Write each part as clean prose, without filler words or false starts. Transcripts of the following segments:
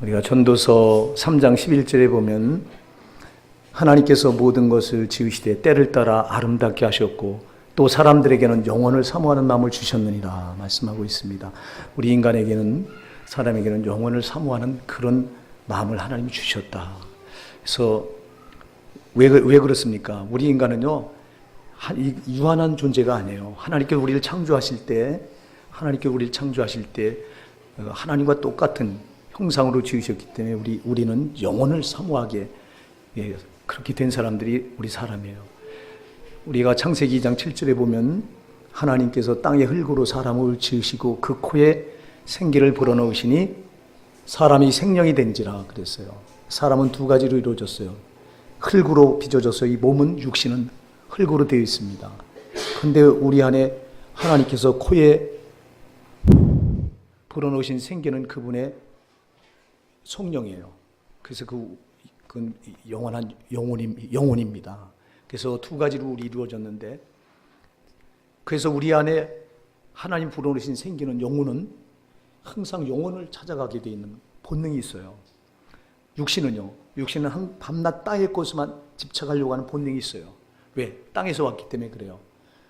우리가 전도서 3장 11절에 보면 하나님께서 모든 것을 지으시되 때를 따라 아름답게 하셨고 또 사람들에게는 영원을 사모하는 마음을 주셨느니라 말씀하고 있습니다. 우리 인간에게는, 사람에게는 영원을 사모하는 그런 마음을 하나님이 주셨다. 그래서 왜 그렇습니까? 우리 인간은요, 유한한 존재가 아니에요. 하나님께서 우리를 창조하실 때 하나님과 똑같은 형상으로 지으셨기 때문에 우리는 영혼을 사모하게, 그렇게 된 사람들이 우리 사람이에요. 우리가 창세기 2장 7절에 보면 하나님께서 땅의 흙으로 사람을 지으시고 그 코에 생기를 불어넣으시니 사람이 생명이 된지라 그랬어요. 사람은 두 가지로 이루어졌어요. 흙으로 빚어져서 이 몸은, 육신은 흙으로 되어 있습니다. 그런데 우리 안에 하나님께서 코에 불어넣으신 생기는 그분의 성령이에요. 그래서 그건 영원한 영혼입니다. 그래서 두 가지로 우리 이루어졌는데, 그래서 우리 안에 하나님 불어넣으신 생기는 영혼은 항상 영혼을 찾아가게 돼 있는 본능이 있어요. 육신은요, 육신은 밤낮 땅의 것에만 집착하려고 하는 본능이 있어요. 왜? 땅에서 왔기 때문에 그래요.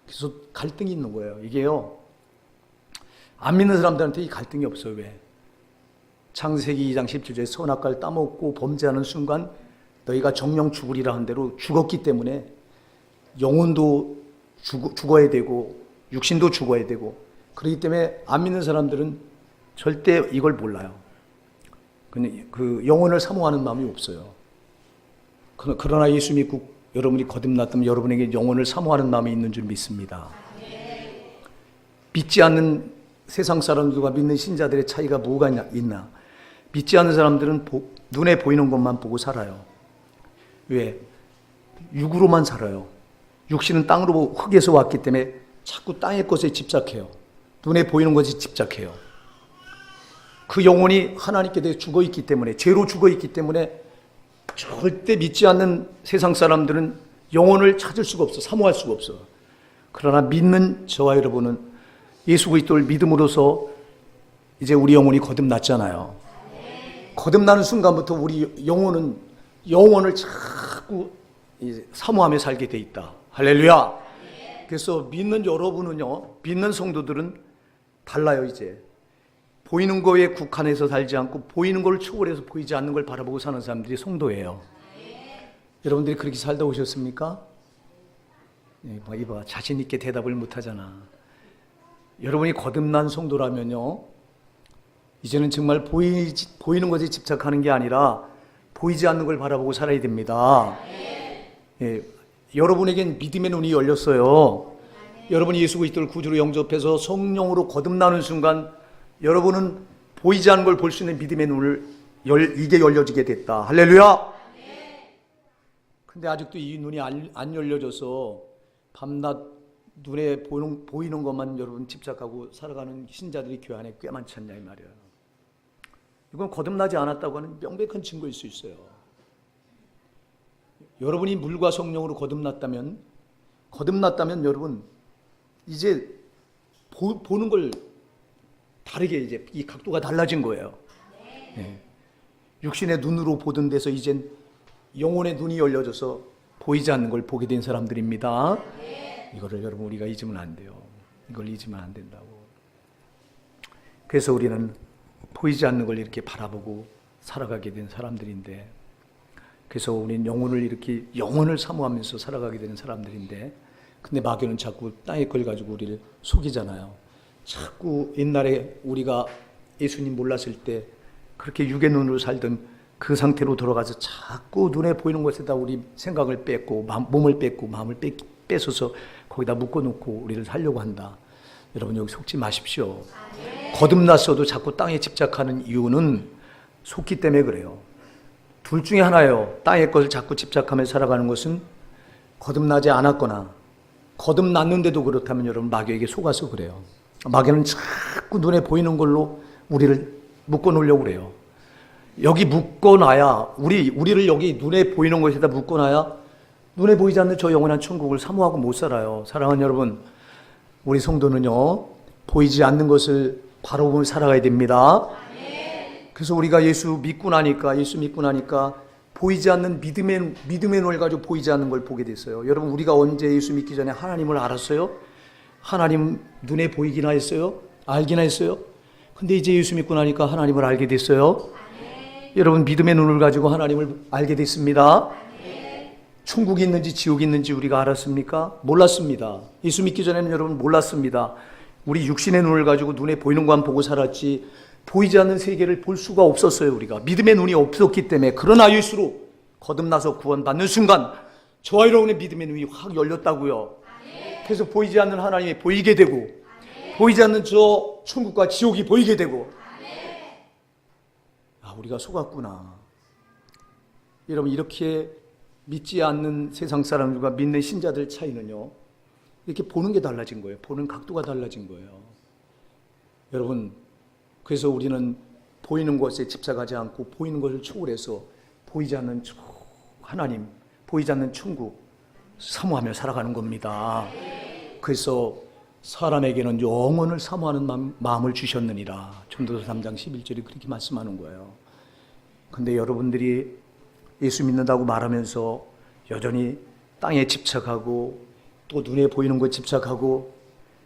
그래서 갈등이 있는 거예요. 이게요, 안 믿는 사람들한테 이 갈등이 없어요. 왜? 창세기 2장 17절에 선악과를 따먹고 범죄하는 순간 너희가 정령 죽으리라 한 대로 죽었기 때문에 영혼도 죽어야 되고 육신도 죽어야 되고, 그렇기 때문에 안 믿는 사람들은 절대 이걸 몰라요. 그 영혼을 사모하는 마음이 없어요. 그러나 예수 믿고 여러분이 거듭났다면 여러분에게 영혼을 사모하는 마음이 있는 줄 믿습니다. 믿지 않는 세상 사람들과 믿는 신자들의 차이가 뭐가 있나? 믿지 않는 사람들은 눈에 보이는 것만 보고 살아요. 왜? 육으로만 살아요. 육신은 땅으로, 흙에서 왔기 때문에 자꾸 땅의 것에 집착해요. 눈에 보이는 것에 집착해요. 그 영혼이 하나님께 대해 죽어있기 때문에, 죄로 죽어있기 때문에 절대 믿지 않는 세상 사람들은 영혼을 찾을 수가 없어, 사모할 수가 없어. 그러나 믿는 저와 여러분은 예수 그리스도를 믿음으로써 이제 우리 영혼이 거듭났잖아요. 거듭나는 순간부터 우리 영혼은 영혼을 자꾸 사모하며 살게 돼 있다. 할렐루야. 그래서 믿는 여러분은요, 믿는 성도들은 달라요. 이제 보이는 거에 국한해서 살지 않고 보이는 걸 초월해서 보이지 않는 걸 바라보고 사는 사람들이 성도예요. 여러분들이 그렇게 살다 오셨습니까? 이봐, 자신 있게 대답을 못하잖아. 여러분이 거듭난 성도라면요, 이제는 정말 보이는 것에 집착하는 게 아니라 보이지 않는 걸 바라보고 살아야 됩니다. 여러분에겐 믿음의 눈이 열렸어요. 여러분이 예수 그리스도를 구주로 영접해서 성령으로 거듭나는 순간 여러분은 보이지 않는 걸 볼 수 있는 믿음의 눈을 이게 열려지게 됐다. 할렐루야. 근데 아직도 이 눈이 안 열려져서 밤낮 눈에 보이는 것만 여러분 집착하고 살아가는 신자들이 교회 안에 꽤 많지 않냐 이 말이에요. 이건 거듭나지 않았다고 하는 명백한 증거일 수 있어요. 여러분이 물과 성령으로 거듭났다면 여러분 이제 보는 걸 다르게, 이제 이 각도가 달라진 거예요. 육신의 눈으로 보던 데서 이젠 영혼의 눈이 열려져서 보이지 않는 걸 보게 된 사람들입니다. 이거를 여러분 우리가 잊으면 안 돼요. 이걸 잊으면 안 된다고. 그래서 우리는 보이지 않는 걸 이렇게 바라보고 살아가게 된 사람들인데, 그래서 우리는 영혼을 사모하면서 살아가게 되는 사람들인데, 근데 마귀는 자꾸 땅의 걸 가지고 우리를 속이잖아요. 자꾸 옛날에 우리가 예수님 몰랐을 때 그렇게 육의 눈으로 살던 그 상태로 돌아가서 자꾸 눈에 보이는 것에다 우리 생각을 뺏고 몸을 뺏고 마음을 뺏어서 거기다 묶어놓고 우리를 살려고 한다. 여러분 여기 속지 마십시오. 거듭났어도 자꾸 땅에 집착하는 이유는 속기 때문에 그래요. 둘 중에 하나예요. 땅의 것을 자꾸 집착하며 살아가는 것은 거듭나지 않았거나 거듭났는데도 그렇다면 여러분 마귀에게 속아서 그래요. 마귀는 자꾸 눈에 보이는 걸로 우리를 묶어놓으려고 그래요. 여기 묶어놔야 우리를 여기 눈에 보이는 것에다 묶어놔야 눈에 보이지 않는 저 영원한 천국을 사모하고 못 살아요. 사랑하는 여러분, 우리 성도는요 보이지 않는 것을 바라보며 살아가야 됩니다. 그래서 우리가 예수 믿고 나니까 보이지 않는 믿음의 눈을 가지고 보이지 않는 걸 보게 됐어요. 여러분, 우리가 언제 예수 믿기 전에 하나님을 알았어요? 하나님 눈에 보이기나 했어요? 알기나 했어요? 근데 이제 예수 믿고 나니까 하나님을 알게 됐어요. 여러분, 믿음의 눈을 가지고 하나님을 알게 됐습니다. 천국이 있는지 지옥이 있는지 우리가 알았습니까? 몰랐습니다. 예수 믿기 전에는 여러분 몰랐습니다. 우리 육신의 눈을 가지고 눈에 보이는 것만 보고 살았지 보이지 않는 세계를 볼 수가 없었어요. 우리가 믿음의 눈이 없었기 때문에. 그러나 예수로 거듭나서 구원받는 순간 저와 여러분의 믿음의 눈이 확 열렸다고요. 그래서 보이지 않는 하나님이 보이게 되고 보이지 않는 저 천국과 지옥이 보이게 되고, 아, 우리가 속았구나. 여러분, 이렇게 믿지 않는 세상 사람들과 믿는 신자들 차이는요, 이렇게 보는 게 달라진 거예요. 보는 각도가 달라진 거예요. 여러분, 그래서 우리는 보이는 것에 집착하지 않고 보이는 것을 초월해서 보이지 않는 하나님, 보이지 않는 천국 사모하며 살아가는 겁니다. 그래서 사람에게는 영원을 사모하는 마음을 주셨느니라. 전도서 3장 11절이 그렇게 말씀하는 거예요. 근데 여러분들이 예수 믿는다고 말하면서 여전히 땅에 집착하고 또 눈에 보이는 것에 집착하고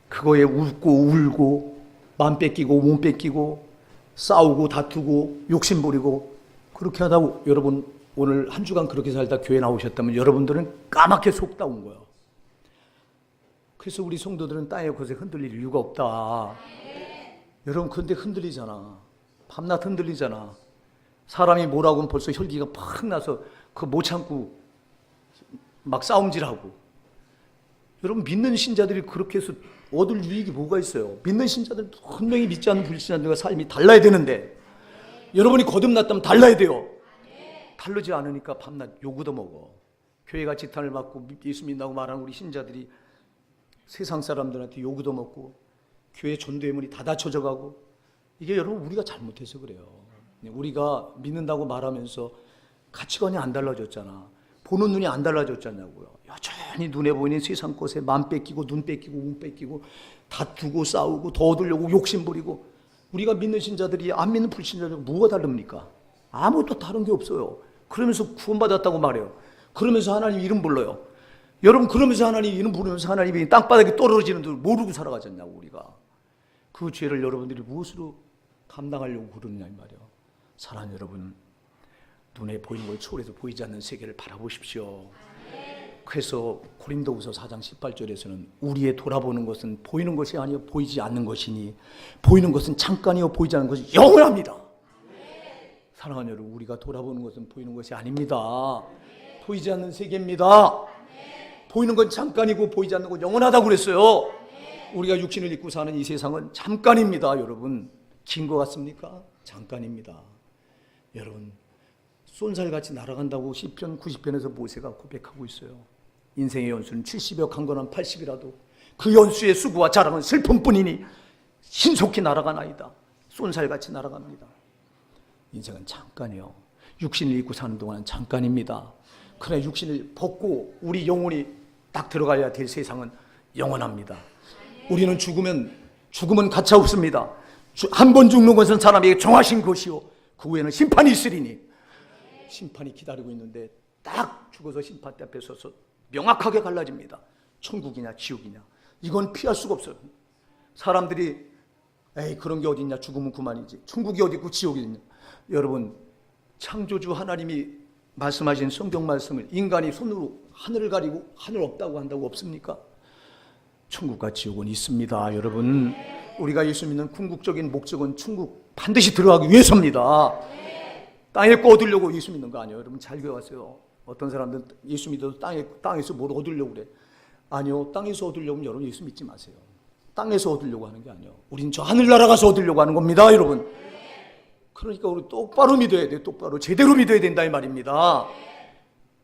그거에 웃고 울고 마음 뺏기고 몸 뺏기고 싸우고 다투고 욕심 부리고 그렇게 하다 여러분 오늘 한 주간 그렇게 살다 교회 나오셨다면 여러분들은 까맣게 속다 온 거예요. 그래서 우리 성도들은 땅의 곳에 흔들릴 이유가 없다. 여러분, 근데 흔들리잖아. 밤낮 흔들리잖아. 사람이 뭐라고 하면 벌써 혈기가 팍 나서 그거 못 참고 막 싸움질하고. 여러분, 믿는 신자들이 그렇게 해서 얻을 유익이 뭐가 있어요? 믿는 신자들은 분명히 믿지 않는 불신자들과 삶이 달라야 되는데 여러분이 거듭났다면 달라야 돼요. 다르지 않으니까 밤낮 요구도 먹어. 교회가 지탄을 받고 예수 믿는다고 말하는 우리 신자들이 세상 사람들한테 요구도 먹고 교회 전도의 문이 다 닫혀져 가고, 이게 여러분 우리가 잘못해서 그래요. 우리가 믿는다고 말하면서 가치관이 안 달라졌잖아. 보는 눈이 안 달라졌잖냐고요. 여전히 눈에 보이는 세상 것에 마음 뺏기고 눈 뺏기고 몸 뺏기고 다투고 싸우고 더 얻으려고 욕심 부리고. 우리가 믿는 신자들이 안 믿는 불신자들 뭐가 다릅니까? 아무것도 다른 게 없어요. 그러면서 구원받았다고 말해요. 그러면서 하나님 이름 불러요. 여러분, 그러면서 하나님 이름 부르면서 하나님이 땅바닥에 떨어지는 줄 모르고 살아가졌냐고. 우리가 그 죄를 여러분들이 무엇으로 감당하려고 그러느냐 이 말이에요. 사랑하는 여러분, 눈에 보이는 걸 초월해서 보이지 않는 세계를 바라보십시오. 그래서 고린도후서 4장 18절에서는 우리의 돌아보는 것은 보이는 것이 아니요 보이지 않는 것이니 보이는 것은 잠깐이요 보이지 않는 것이 영원합니다. 사랑하는 여러분, 우리가 돌아보는 것은 보이는 것이 아닙니다. 보이지 않는 세계입니다. 보이는 건 잠깐이고 보이지 않는 건 영원하다고 그랬어요. 우리가 육신을 입고 사는 이 세상은 잠깐입니다. 여러분, 긴 것 같습니까? 잠깐입니다. 여러분, 쏜살같이 날아간다고 시편 90편에서 모세가 고백하고 있어요. 인생의 연수는 70여 강건한 80이라도 그 연수의 수고와 자랑은 슬픔뿐이니 신속히 날아가나이다. 쏜살같이 날아갑니다. 인생은 잠깐이요. 육신을 입고 사는 동안은 잠깐입니다. 그러나 육신을 벗고 우리 영혼이 딱 들어가야 될 세상은 영원합니다. 우리는 죽음은 가차 없습니다. 한 번 죽는 것은 사람에게 정하신 것이요 그 후에는 심판이 있으리니, 심판이 기다리고 있는데 딱 죽어서 심판대 앞에 서서 명확하게 갈라집니다. 천국이냐 지옥이냐. 이건 피할 수가 없어요. 사람들이 에이 그런 게 어딨냐, 죽으면 그만이지, 천국이 어디 있고 지옥이 있냐. 여러분, 창조주 하나님이 말씀하신 성경 말씀을 인간이 손으로 하늘을 가리고 하늘 없다고 한다고 없습니까? 천국과 지옥은 있습니다. 여러분, 우리가 예수 믿는 궁극적인 목적은 천국 반드시 들어가기 위해서입니다. 땅에 거 얻으려고 예수 믿는 거 아니에요. 여러분, 잘 배워가세요. 어떤 사람들은 예수 믿어도 땅에서 뭘 얻으려고 그래. 아니요, 땅에서 얻으려면 여러분 예수 믿지 마세요. 땅에서 얻으려고 하는 게 아니에요. 우린 저 하늘나라 가서 얻으려고 하는 겁니다, 여러분. 그러니까 우리 똑바로 믿어야 돼요. 똑바로 제대로 믿어야 된다 이 말입니다.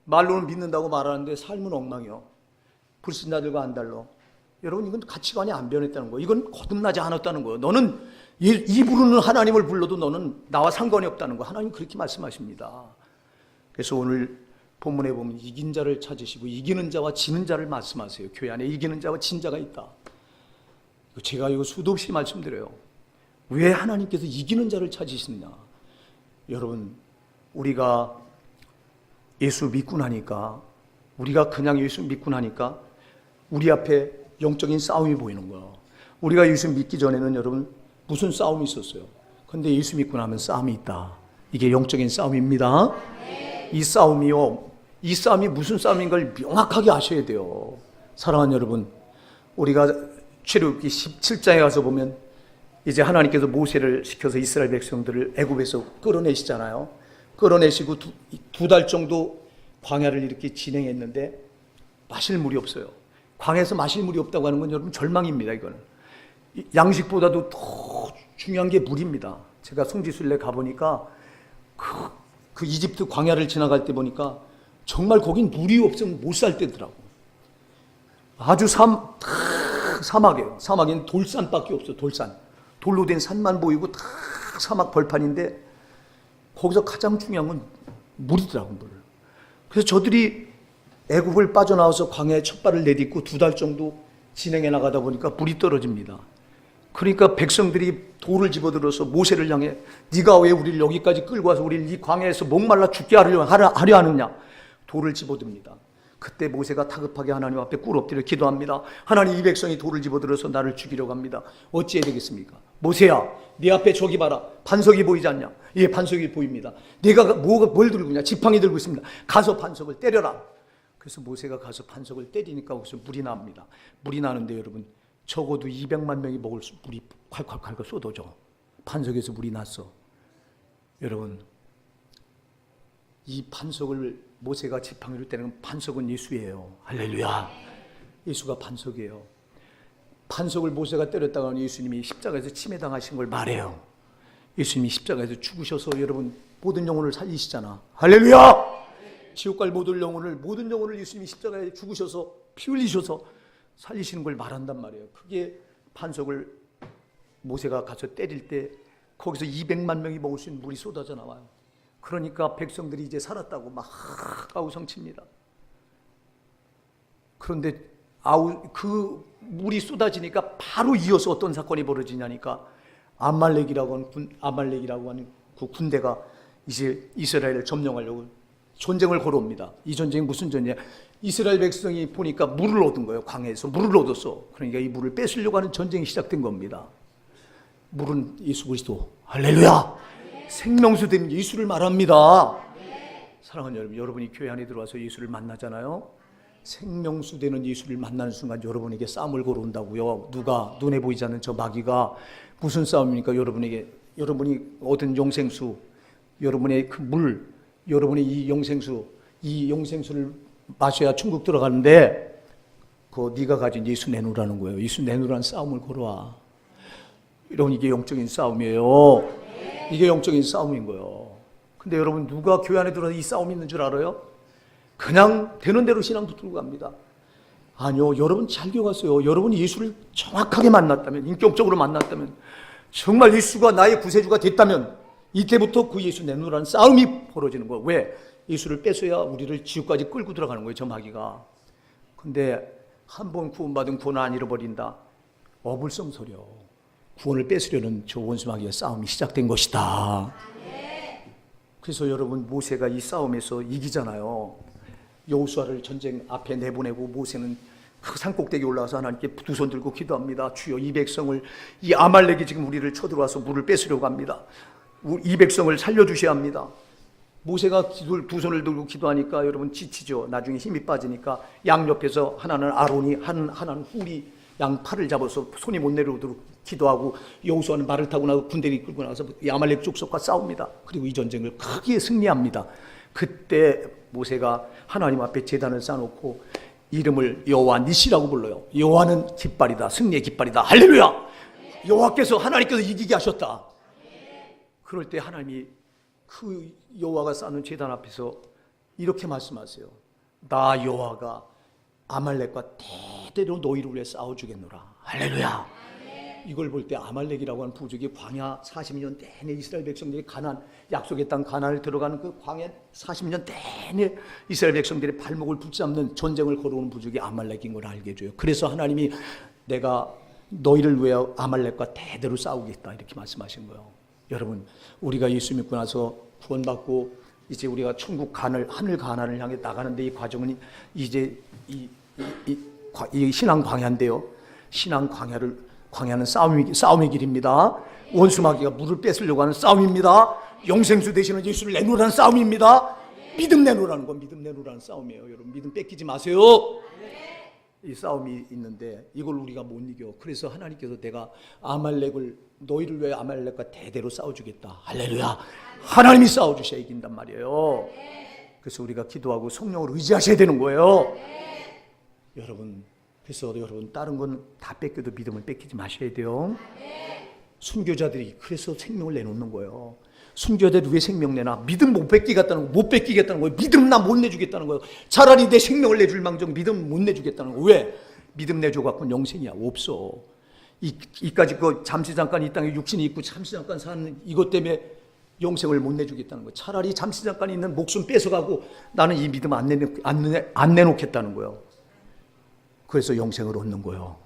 말로는 믿는다고 말하는데 삶은 엉망이요. 불신자들과 안 달라. 여러분, 이건 가치관이 안 변했다는 거예요. 이건 거듭나지 않았다는 거예요. 너는 이 부르는 하나님을 불러도 너는 나와 상관이 없다는 거예요. 하나님 그렇게 말씀하십니다. 그래서 오늘 본문에 보면 이긴 자를 찾으시고 이기는 자와 지는 자를 말씀하세요. 교회 안에 이기는 자와 진 자가 있다. 제가 이거 수도 없이 말씀드려요. 왜 하나님께서 이기는 자를 찾으시느냐? 여러분, 우리가 예수 믿고 나니까, 우리가 그냥 예수 믿고 나니까 우리 앞에 영적인 싸움이 보이는 거예요. 우리가 예수 믿기 전에는 여러분 무슨 싸움이 있었어요? 근데 예수 믿고 나면 싸움이 있다. 이게 영적인 싸움입니다. 이 싸움이요, 이 싸움이 무슨 싸움인 걸 명확하게 아셔야 돼요. 사랑하는 여러분, 우리가 출애굽기 17장에 가서 보면 이제 하나님께서 모세를 시켜서 이스라엘 백성들을 애굽에서 끌어내시잖아요. 끌어내시고 두 달 정도 광야를 이렇게 진행했는데 마실 물이 없어요. 광야에서 마실 물이 없다고 하는 건 여러분 절망입니다. 이거는 양식보다도 더 중요한 게 물입니다. 제가 성지순례 가보니까 그 이집트 광야를 지나갈 때 보니까 정말 거긴 물이 없으면 못 살 때더라고. 아주 사막이에요. 사막에는 돌산밖에 없어. 돌산. 돌로 된 산만 보이고 다 사막 벌판인데 거기서 가장 중요한 건 물이더라고, 물. 그래서 저들이 애굽을 빠져나와서 광야에 첫 발을 내딛고 두 달 정도 진행해 나가다 보니까 물이 떨어집니다. 그러니까 백성들이 돌을 집어들어서 모세를 향해 네가 왜 우리를 여기까지 끌고 와서 우리를 이 광야에서 목말라 죽게 하려 하느냐, 돌을 집어듭니다. 그때 모세가 다급하게 하나님 앞에 꿇어 엎드려 기도합니다. 하나님, 이 백성이 돌을 집어들어서 나를 죽이려고 합니다. 어찌해야 되겠습니까? 모세야, 네 앞에 저기 봐라. 반석이 보이지 않냐? 예, 반석이 보입니다. 네가 뭘 들고 있냐? 지팡이 들고 있습니다. 가서 반석을 때려라. 그래서 모세가 가서 반석을 때리니까 거기서 물이 납니다. 물이 나는데 여러분, 적어도 200만 명이 먹을 물이 콸콸콸 쏟아져. 반석에서 물이 났어. 여러분, 이 반석을 모세가 지팡이로 때리는 반석은 예수예요. 할렐루야. 예수가 반석이에요. 반석을 모세가 때렸다가 예수님이 십자가에서 침해당하신 걸 말해요. 예수님이 십자가에서 죽으셔서 여러분 모든 영혼을 살리시잖아. 할렐루야. 지옥 갈 모든 영혼을 예수님이 십자가에 죽으셔서 피 흘리셔서 살리시는 걸 말한단 말이에요. 그게 반석을 모세가 가서 때릴 때 거기서 200만 명이 먹을 수 있는 물이 쏟아져 나와요. 그러니까 백성들이 이제 살았다고 막 아우성칩니다. 그런데 그 물이 쏟아지니까 바로 이어서 어떤 사건이 벌어지냐니까 아말렉이라고 하는 그 군대가 이제 이스라엘을 점령하려고 전쟁을 걸어옵니다. 이 전쟁이 무슨 전쟁이냐? 이스라엘 백성이 보니까 물을 얻은 거예요. 광야에서 물을 얻었어. 그러니까 이 물을 뺏으려고 하는 전쟁이 시작된 겁니다. 물은 예수 그리스도. 할렐루야. 생명수 된 예수를 말합니다. 사랑하는 여러분, 여러분이 교회 안에 들어와서 예수를 만나잖아요. 생명수 되는 예수를 만나는 순간 여러분에게 싸움을 걸어온다고요. 누가? 눈에 보이지 않는 저 마귀가. 무슨 싸움입니까? 여러분이 얻은 영생수, 여러분의 그 물, 여러분의 이 영생수를 마셔야 천국 들어가는데 그거 네가 가진 예수 내놓으라는 거예요. 예수 내놓으라는 싸움을 걸어와. 여러분, 이게 영적인 싸움이에요. 이게 영적인 싸움인 거예요. 근데 여러분, 누가 교회 안에 들어서 이 싸움이 있는 줄 알아요? 그냥 되는 대로 신앙 붙들고 갑니다. 아니요, 여러분 잘 기억하세요. 여러분이 예수를 정확하게 만났다면, 인격적으로 만났다면, 정말 예수가 나의 구세주가 됐다면 이때부터 그 예수 내놓으라는 싸움이 벌어지는 거예요. 왜? 예수를 뺏어야 우리를 지옥까지 끌고 들어가는 거예요, 저 마귀가. 근데 한 번 구원받은 구원을 안 잃어버린다. 어불성설이요. 구원을 뺏으려는 저 원수 마귀의 싸움이 시작된 것이다. 그래서 여러분, 모세가 이 싸움에서 이기잖아요. 여호수아를 전쟁 앞에 내보내고 모세는 그 산꼭대기에 올라와서 하나님께 두 손 들고 기도합니다. 주여, 이 백성을, 이 아말렉이 지금 우리를 쳐들어와서 물을 뺏으려고 합니다. 이 백성을 살려주셔야 합니다. 모세가 두 손을 들고 기도하니까 여러분 지치죠. 나중에 힘이 빠지니까 양옆에서 하나는 아론이, 하나는 훌이 양 팔을 잡아서 손이 못 내려오도록 기도하고, 여호수아는 말을 타고 나서 군대를 끌고 나가서 이 아말렉 족속과 싸웁니다. 그리고 이 전쟁을 크게 승리합니다. 그때 모세가 하나님 앞에 제단을 쌓아놓고 이름을 여호와 니시라고 불러요. 여호와는 깃발이다. 승리의 깃발이다. 할렐루야. 여호와께서, 하나님께서 이기게 하셨다. 그럴 때 하나님이 그 여호와가 쌓는 제단 앞에서 이렇게 말씀하세요. 나 여호와가 아말렉과 대대로 너희를 위해 싸워주겠노라. 할렐루야. 이걸 볼 때 아말렉이라고 하는 부족이 광야 40년 내내 이스라엘 백성들이 약속의 땅 가나안을 들어가는 그 광야 40년 내내 이스라엘 백성들의 발목을 붙잡는 전쟁을 걸어오는 부족이 아말렉인 걸 알게 해줘요. 그래서 하나님이 내가 너희를 위하여 아말렉과 대대로 싸우겠다 이렇게 말씀하신 거예요. 여러분, 우리가 예수 믿고 나서 구원받고 이제 우리가 천국 하늘 가나안을 향해 나가는데 이 과정은 이제 이 신앙 광야인데요. 신앙 광야는 싸움의 길입니다. 원수 마귀가 물을 뺏으려고 하는 싸움입니다. 영생수 되시는 예수를 내놓으라는 싸움입니다. 믿음 내놓으라는 건 믿음 내놓으라는 싸움이에요. 여러분 믿음 뺏기지 마세요. 이 싸움이 있는데 이걸 우리가 못 이겨. 그래서 하나님께서 내가 너희를 위해 아말렉과 대대로 싸워주겠다. 할렐루야. 하나님이 싸워주셔야 이긴단 말이에요. 그래서 우리가 기도하고 성령을 의지하셔야 되는 거예요. 여러분, 그래서 여러분 다른 건 다 뺏겨도 믿음을 뺏기지 마셔야 돼요. 순교자들이 그래서 생명을 내놓는 거예요. 순교자들이 왜 생명 내나? 믿음 못 뺏기겠다는 거예요. 믿음 나 못 내주겠다는 거예요. 차라리 내 생명을 내줄 망정 믿음 못 내주겠다는 거예요. 왜? 믿음 내줘갖고는 영생이야. 없어. 이까지 잠시 잠깐 이 땅에 육신이 있고 잠시 잠깐 사는 이것 때문에 영생을 못 내주겠다는 거예요. 차라리 잠시 잠깐 있는 목숨 뺏어가고 나는 이 믿음 안 내놓겠다는 거예요. 그래서 영생을 얻는 거예요.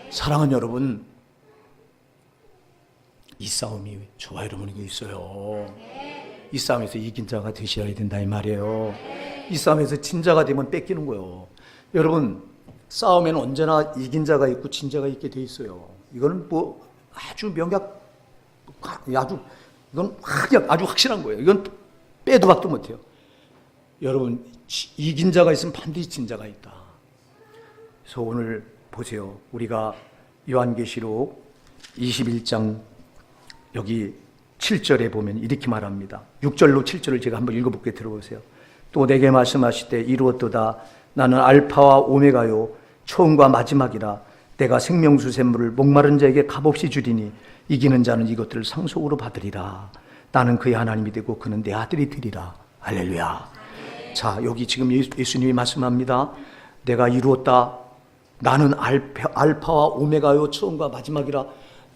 사랑하는 여러분, 이 싸움이 저와 여러분에게 있어요. 이 싸움에서 이긴 자가 되셔야 된다 이 말이에요. 이 싸움에서 진 자가 되면 뺏기는 거예요. 여러분, 싸움에는 언제나 이긴 자가 있고 진 자가 있게 돼 있어요. 이거는 아주 명약, 이건 아주 확실한 거예요. 이건 빼도 박도 못해요. 여러분, 이긴 자가 있으면 반드시 진 자가 있다. 그래서 오늘 보세요. 우리가 요한계시록 21장 여기 7절에 보면 이렇게 말합니다. 6절로 7절을 제가 한번 읽어볼게 들어보세요. 또 내게 말씀하시되 이루었도다. 나는 알파와 오메가요 처음과 마지막이라. 내가 생명수 샘물을 목마른 자에게 값없이 주리니 이기는 자는 이것들을 상속으로 받으리라. 나는 그의 하나님이 되고 그는 내 아들이 되리라. 할렐루야. 자, 여기 지금 예수님이 말씀합니다. 내가 이루었다. 나는 알파와 오메가요 처음과 마지막이라.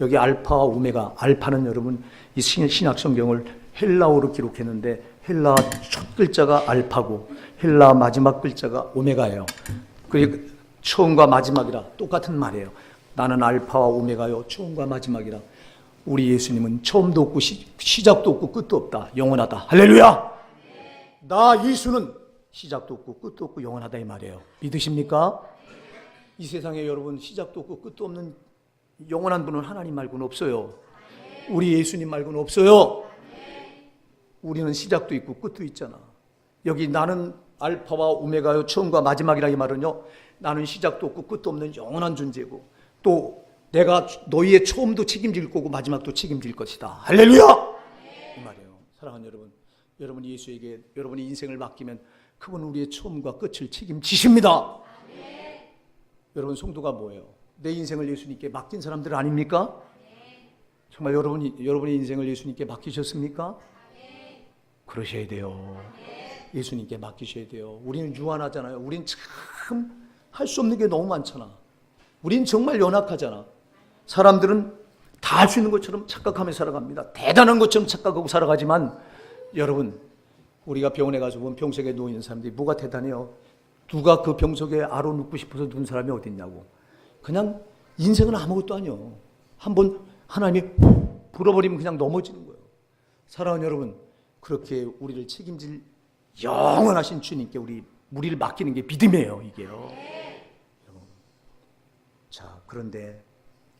여기 알파와 오메가, 알파는 여러분 이 신약 성경을 헬라어로 기록했는데 헬라 첫 글자가 알파고 헬라 마지막 글자가 오메가예요. 그리고 처음과 마지막이라 똑같은 말이에요. 나는 알파와 오메가요 처음과 마지막이라. 우리 예수님은 처음도 없고 시작도 없고 끝도 없다. 영원하다. 할렐루야. 나 예수는 시작도 없고 끝도 없고 영원하다 이 말이에요. 믿으십니까? 이 세상에 여러분 시작도 없고 끝도 없는 영원한 분은 하나님 말고는 없어요. 우리 예수님 말고는 없어요. 우리는 시작도 있고 끝도 있잖아. 여기 나는 알파와 오메가요 처음과 마지막이라 이 말은요, 나는 시작도 없고 끝도 없는 영원한 존재고 또 내가 너희의 처음도 책임질 거고 마지막도 책임질 것이다. 할렐루야. 이 말이에요. 사랑하는 여러분, 여러분이 예수에게 여러분의 인생을 맡기면 그분은 우리의 처음과 끝을 책임지십니다. 여러분, 성도가 뭐예요? 내 인생을 예수님께 맡긴 사람들 아닙니까? 정말 여러분의 인생을 예수님께 맡기셨습니까? 그러셔야 돼요. 예수님께 맡기셔야 돼요. 우리는 유한하잖아요. 우린 참 할 수 없는 게 너무 많잖아. 우린 정말 연약하잖아. 사람들은 다 할 수 있는 것처럼 착각하며 살아갑니다. 대단한 것처럼 착각하고 살아가지만 여러분, 우리가 병원에 가서 보면 병석에 누워있는 사람들이 뭐가 대단해요? 누가 그 병석에 알아 눕고 싶어서 누운 사람이 어디 있냐고. 그냥 인생은 아무것도 아니요. 한번 하나님이 불어버리면 그냥 넘어지는 거예요. 사랑하는 여러분, 그렇게 우리를 책임질 영원하신 주님께 우리를 맡기는 게 믿음이에요. 이게요. 자, 그런데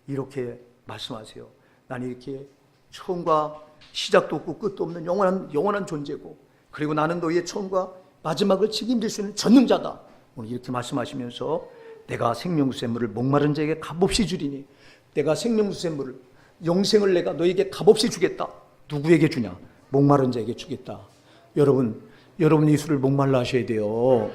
이렇게 말씀하세요. 나는 이렇게 처음과 시작도 없고 끝도 없는 영원한 존재고, 그리고 나는 너희의 처음과 마지막을 책임질 수 있는 전능자다. 오늘 이렇게 말씀하시면서 내가 생명수 샘물을 목마른 자에게 값없이 주리니, 내가 생명수 샘물을 영생을 내가 너에게 값없이 주겠다. 누구에게 주냐? 목마른 자에게 주겠다. 여러분 예수를 목말라 하셔야 돼요.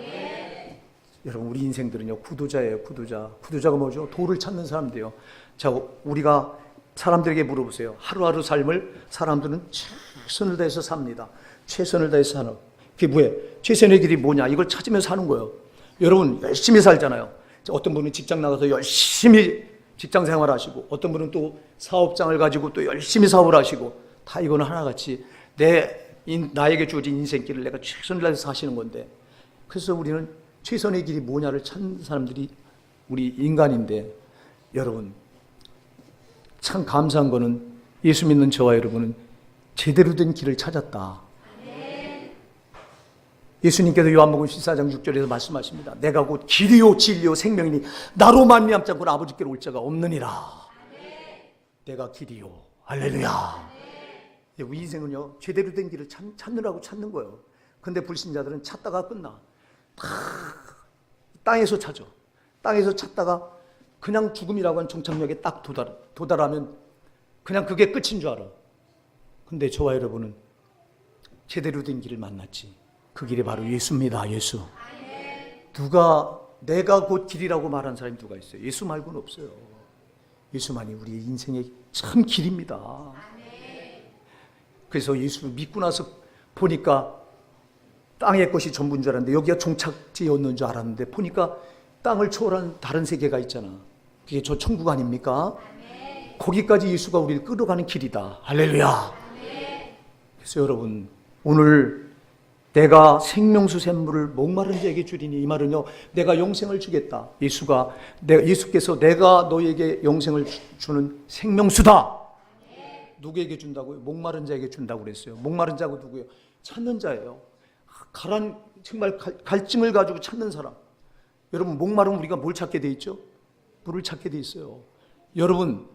여러분, 우리 인생들은요 구도자예요. 구도자가 뭐죠? 도를 찾는 사람들이에요. 자, 우리가 사람들에게 물어보세요. 하루하루 삶을 사람들은 최선을 다해서 삽니다. 최선을 다해서 사는. 그게 뭐예요? 최선의 길이 뭐냐? 이걸 찾으면서 사는 거예요. 여러분, 열심히 살잖아요. 어떤 분은 직장 나가서 열심히 직장 생활하시고, 어떤 분은 또 사업장을 가지고 또 열심히 사업을 하시고, 다 이거는 하나같이 나에게 주어진 인생길을 내가 최선을 다해서 사시는 건데, 그래서 우리는 최선의 길이 뭐냐를 찾는 사람들이 우리 인간인데, 여러분 참 감사한 거는 예수 믿는 저와 여러분은 제대로 된 길을 찾았다. 예수님께서 요한복음 14장 6절에서 말씀하십니다. 내가 곧 길이요 진리요 생명이니 나로 말미암지 않고는 아버지께로 올 자가 없느니라. 내가 길이요. 할렐루야. 우리 인생은요, 제대로 된 길을 찾느라고 찾는 거예요. 근데 불신자들은 찾다가 끝나. 땅에서 찾아. 땅에서 찾다가 그냥 죽음이라고 하는 종착역에 딱 도달하면 그냥 그게 끝인 줄 알아. 근데 저와 여러분은 제대로 된 길을 만났지. 그 길이 바로 예수입니다. 예수. 내가 곧 길이라고 말하는 사람이 누가 있어요? 예수 말고는 없어요. 예수만이 우리의 인생의 참 길입니다. 그래서 예수를 믿고 나서 보니까 땅의 것이 전부인 줄 알았는데 여기가 종착지였는 줄 알았는데 보니까 땅을 초월한 다른 세계가 있잖아. 그게 저 천국 아닙니까? 거기까지 예수가 우리를 끌어가는 길이다. 할렐루야. 그래서 여러분, 오늘 내가 생명수 샘물을 목마른 자에게 주리니, 이 말은요, 내가 영생을 주겠다. 예수께서 내가 너에게 영생을 주는 생명수다. 누구에게 준다고요? 목마른 자에게 준다고 그랬어요. 목마른 자가 누구예요? 찾는 자예요. 정말 갈증을 가지고 찾는 사람. 여러분, 목마르면 우리가 뭘 찾게 돼 있죠? 물을 찾게 돼 있어요. 여러분,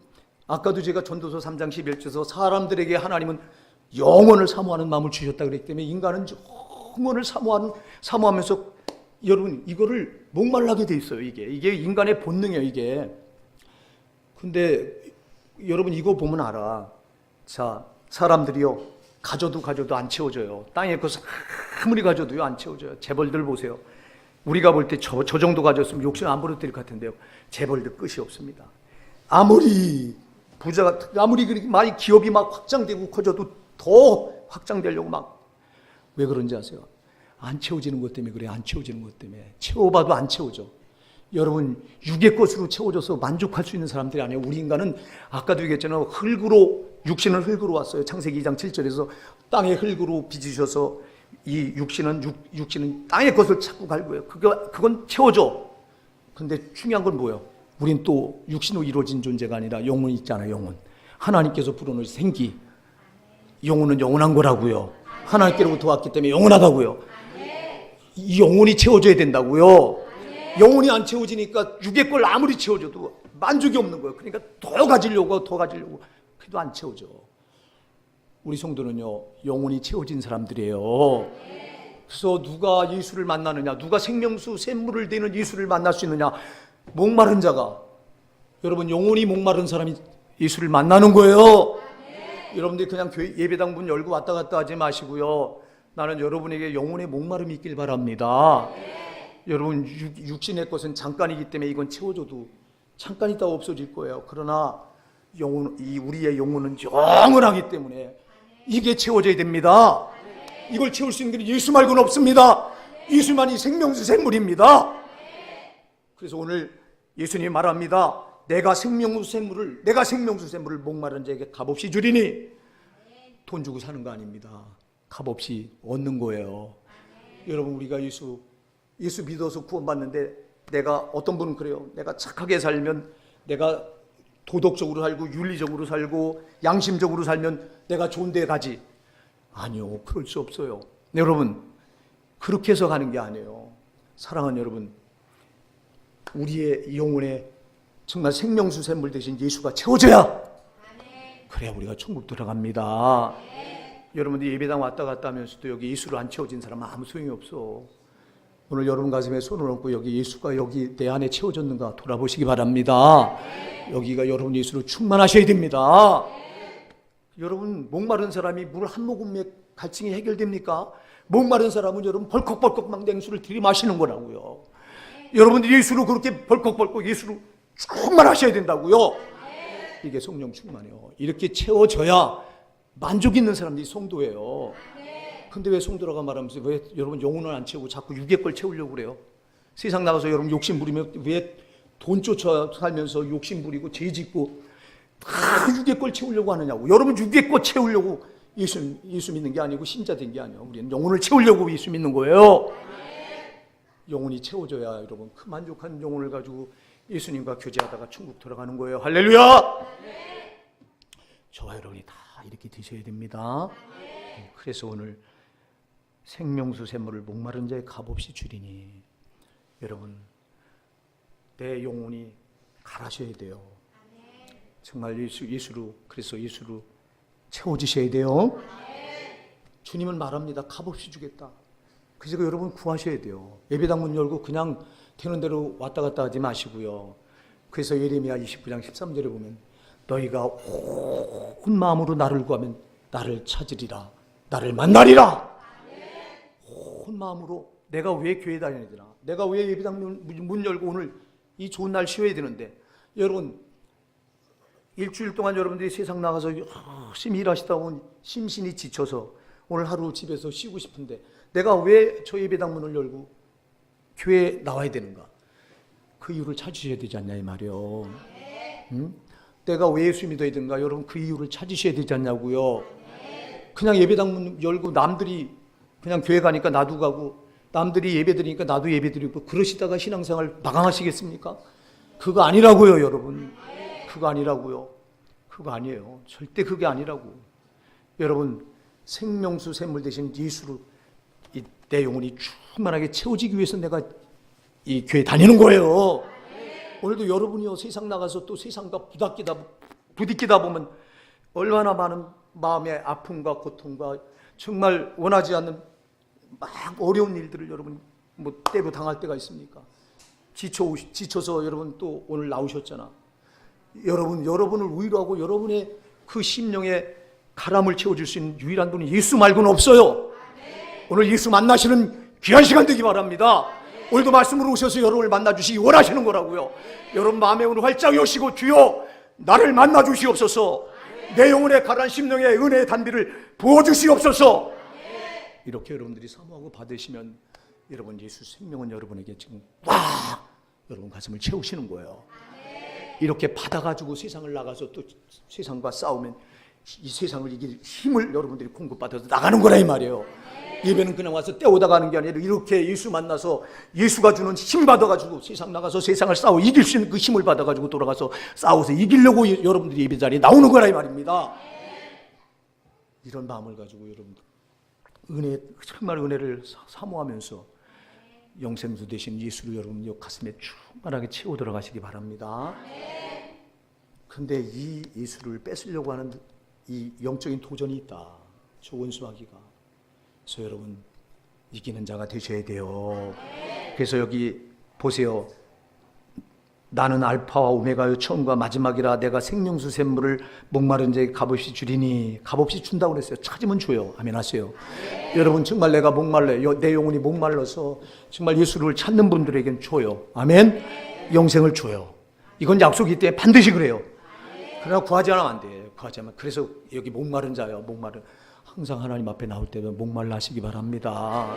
아까도 제가 전도서 3장 11절에서 사람들에게 하나님은 영원을 사모하는 마음을 주셨다 그랬기 때문에 인간은 영원을 사모하면서 여러분, 이거를 목말라게 돼 있어요. 이게 인간의 본능이에요. 이게. 근데 여러분, 이거 보면 알아. 자, 사람들이요, 가져도 안 채워져요. 땅에 것을 아무리 가져도요 안 채워져요. 재벌들 보세요. 우리가 볼 때 저 정도 가졌으면 욕심 안 버려도 될 것 같은데요, 재벌들 끝이 없습니다. 아무리 그렇게 많이 기업이 막 확장되고 커져도 더 확장되려고 왜 그런지 아세요? 안 채워지는 것 때문에 그래요. 안 채워지는 것 때문에. 채워봐도 안 채워져. 여러분, 육의 것으로 채워져서 만족할 수 있는 사람들이 아니에요. 우리 인간은 아까도 얘기했잖아요. 육신은 흙으로 왔어요. 창세기 2장 7절에서 땅의 흙으로 빚으셔서 이 육신은 땅의 것을 찾고 갈고요. 그건 채워져. 근데 중요한 건 뭐예요? 우린 또 육신으로 이루어진 존재가 아니라 영혼이 있잖아요. 영혼. 하나님께서 불어넣으신 생기. 영혼은 영원한 거라고요. 하나님께로부터 왔기 때문에 영원하다고요. 이 영혼이 채워져야 된다고요. 영혼이 안 채워지니까 육의 걸 아무리 채워줘도 만족이 없는 거예요. 그러니까 더 가지려고 그래도 안 채워져. 우리 성도는요, 영혼이 채워진 사람들이에요. 그래서 누가 예수를 만나느냐, 누가 생명수 샘물을 대는 예수를 만날 수 있느냐? 목마른 자가. 여러분, 영혼이 목마른 사람이 예수를 만나는 거예요. 여러분들이 그냥 교회 예배당 문 열고 왔다 갔다 하지 마시고요, 나는 여러분에게 영혼의 목마름이 있길 바랍니다. 여러분, 육신의 것은 잠깐이기 때문에 이건 채워줘도 잠깐 있다가 없어질 거예요. 그러나 우리의 영혼은 영원하기 때문에 이게 채워져야 됩니다. 이걸 채울 수 있는 게 예수 말고는 없습니다. 예수만이 생명수 샘물입니다. 그래서 오늘 예수님이 말합니다. 내가 생명수 샘물을 목마른 자에게 값없이 주리니. 돈 주고 사는 거 아닙니다. 값없이 얻는 거예요. 여러분, 우리가 예수 믿어서 구원받는데, 내가 어떤 분은 그래요. 내가 착하게 살면, 내가 도덕적으로 살고 윤리적으로 살고 양심적으로 살면 내가 좋은 데 가지. 아니요, 그럴 수 없어요. 여러분, 그렇게 해서 가는 게 아니에요. 사랑하는 여러분, 우리의 영혼에 정말 생명수 샘물 대신 예수가 채워져야, 그래야 우리가 천국 들어갑니다. 여러분들이 예배당 왔다 갔다 하면서도 여기 예수로 안 채워진 사람은 아무 소용이 없어. 오늘 여러분 가슴에 손을 얹고 여기 예수가 여기 내 안에 채워졌는가 돌아보시기 바랍니다. 여기가 여러분 예수로 충만하셔야 됩니다. 여러분, 목마른 사람이 물 한 모금에 갈증이 해결됩니까? 목마른 사람은 여러분 벌컥벌컥 막 냉수를 들이마시는 거라고요. 여러분들이 예수로 그렇게 벌컥벌컥 예수로 충만하셔야 된다고요. 이게 성령 충만이에요. 이렇게 채워져야 만족 있는 사람들이 성도예요. 근데 왜 성도라고 말하면서 왜 여러분 영혼을 안 채우고 자꾸 육의 걸 채우려고 그래요? 세상 나가서 여러분 욕심 부리면 왜 돈 쫓아 살면서 욕심 부리고 죄 짓고 다 육의 걸 채우려고 하느냐고. 여러분, 육의 걸 채우려고 예수 믿는 게 아니고 신자 된 게 아니에요. 우리는 영혼을 채우려고 예수 믿는 거예요. 영혼이 채워져야 여러분 그 만족한 영혼을 가지고 예수님과 교제하다가 천국 들어가는 거예요. 할렐루야. 저와 여러분이 다 이렇게 되셔야 됩니다. 그래서 오늘 생명수 샘물을 목마른 자의 값없이 주리니. 여러분, 내 영혼이 갈아셔야 돼요. 정말 예수로, 그래서 예수로 채워지셔야 돼요. 주님은 말합니다. 값없이 주겠다. 그래서 여러분 구하셔야 돼요. 예배당 문 열고 그냥 되는 대로 왔다 갔다 하지 마시고요. 그래서 예레미야 29장 13절에 보면 너희가 온 마음으로 나를 구하면 나를 찾으리라. 나를 만나리라. 온 마음으로. 내가 왜 교회 다녀야 되나? 내가 왜 예배당 문 열고 오늘 이 좋은 날 쉬어야 되는데? 여러분, 일주일 동안 여러분들이 세상 나가서 열심히 일하시다 보면 심신이 지쳐서 오늘 하루 집에서 쉬고 싶은데 내가 왜 저 예배당 문을 열고 교회에 나와야 되는가? 그 이유를 찾으셔야 되지 않냐 이 말이요. 응? 내가 왜 예수 믿어야 되는가? 여러분 그 이유를 찾으셔야 되지 않냐고요. 그냥 예배당 문 열고 남들이 그냥 교회 가니까 나도 가고 남들이 예배 드리니까 나도 예배 드리고 그러시다가 신앙생활 마감하시겠습니까? 그거 아니라고요 여러분. 그거 아니라고요. 그거 아니에요. 절대 그게 아니라고. 여러분 생명수 샘물 대신 예수로 내 영혼이 충만하게 채워지기 위해서 내가 이 교회 다니는 거예요. 오늘도 여러분이요 세상 나가서 또 세상과 부딪히다 보면 얼마나 많은 마음의 아픔과 고통과 정말 원하지 않는 막 어려운 일들을 여러분 뭐 때로 당할 때가 있습니까? 지쳐서 여러분 또 오늘 나오셨잖아. 여러분을 위로하고 여러분의 그 심령에 가람을 채워줄 수 있는 유일한 분이 예수 말고는 없어요. 오늘 예수 만나시는 귀한 시간 되기 바랍니다. 오늘도 말씀으로 오셔서 여러분을 만나주시기 원하시는 거라고요. 여러분 마음에 오늘 활짝 여시고 주여 나를 만나주시옵소서. 내 영혼의 가라앉은 심령에 은혜의 단비를 부어주시옵소서. 이렇게 여러분들이 사모하고 받으시면 여러분 예수 생명은 여러분에게 지금 와 여러분 가슴을 채우시는 거예요. 이렇게 받아가지고 세상을 나가서 또 세상과 싸우면 이 세상을 이길 힘을 여러분들이 공급받아서 나가는 거라 이 말이에요. 예배는 그냥 와서 때우다 가는 게 아니라 이렇게 예수 만나서 예수가 주는 힘 받아가지고 세상 나가서 세상을 싸워 이길 수 있는 그 힘을 받아가지고 돌아가서 싸워서 이기려고 여러분들이 예배 자리에 나오는 거라 이 말입니다. 이런 마음을 가지고 여러분들 정말 은혜를 사모하면서 영생수 되신 예수를 여러분 가슴에 충만하게 채워 들어가시기 바랍니다. 근데 이 예수를 뺏으려고 하는 이 영적인 도전이 있다. 저 원수마귀가. 그래서 여러분 이기는 자가 되셔야 돼요. 그래서 여기 보세요. 나는 알파와 오메가요 처음과 마지막이라 내가 생명수 샘물을 목마른 자에게 값없이 주리니. 값없이 준다고 그랬어요. 찾으면 줘요. 아멘 하세요. 여러분 정말 내가 목말라요. 내 영혼이 목말라서 정말 예수를 찾는 분들에겐 줘요. 아멘. 영생을 줘요. 이건 약속이기 때문에 반드시 그래요. 그러나 구하지 않으면 안 돼. 구하지 않으면. 그래서 여기 목마른 자요. 목마른. 항상 하나님 앞에 나올 때는 목말라 하시기 바랍니다.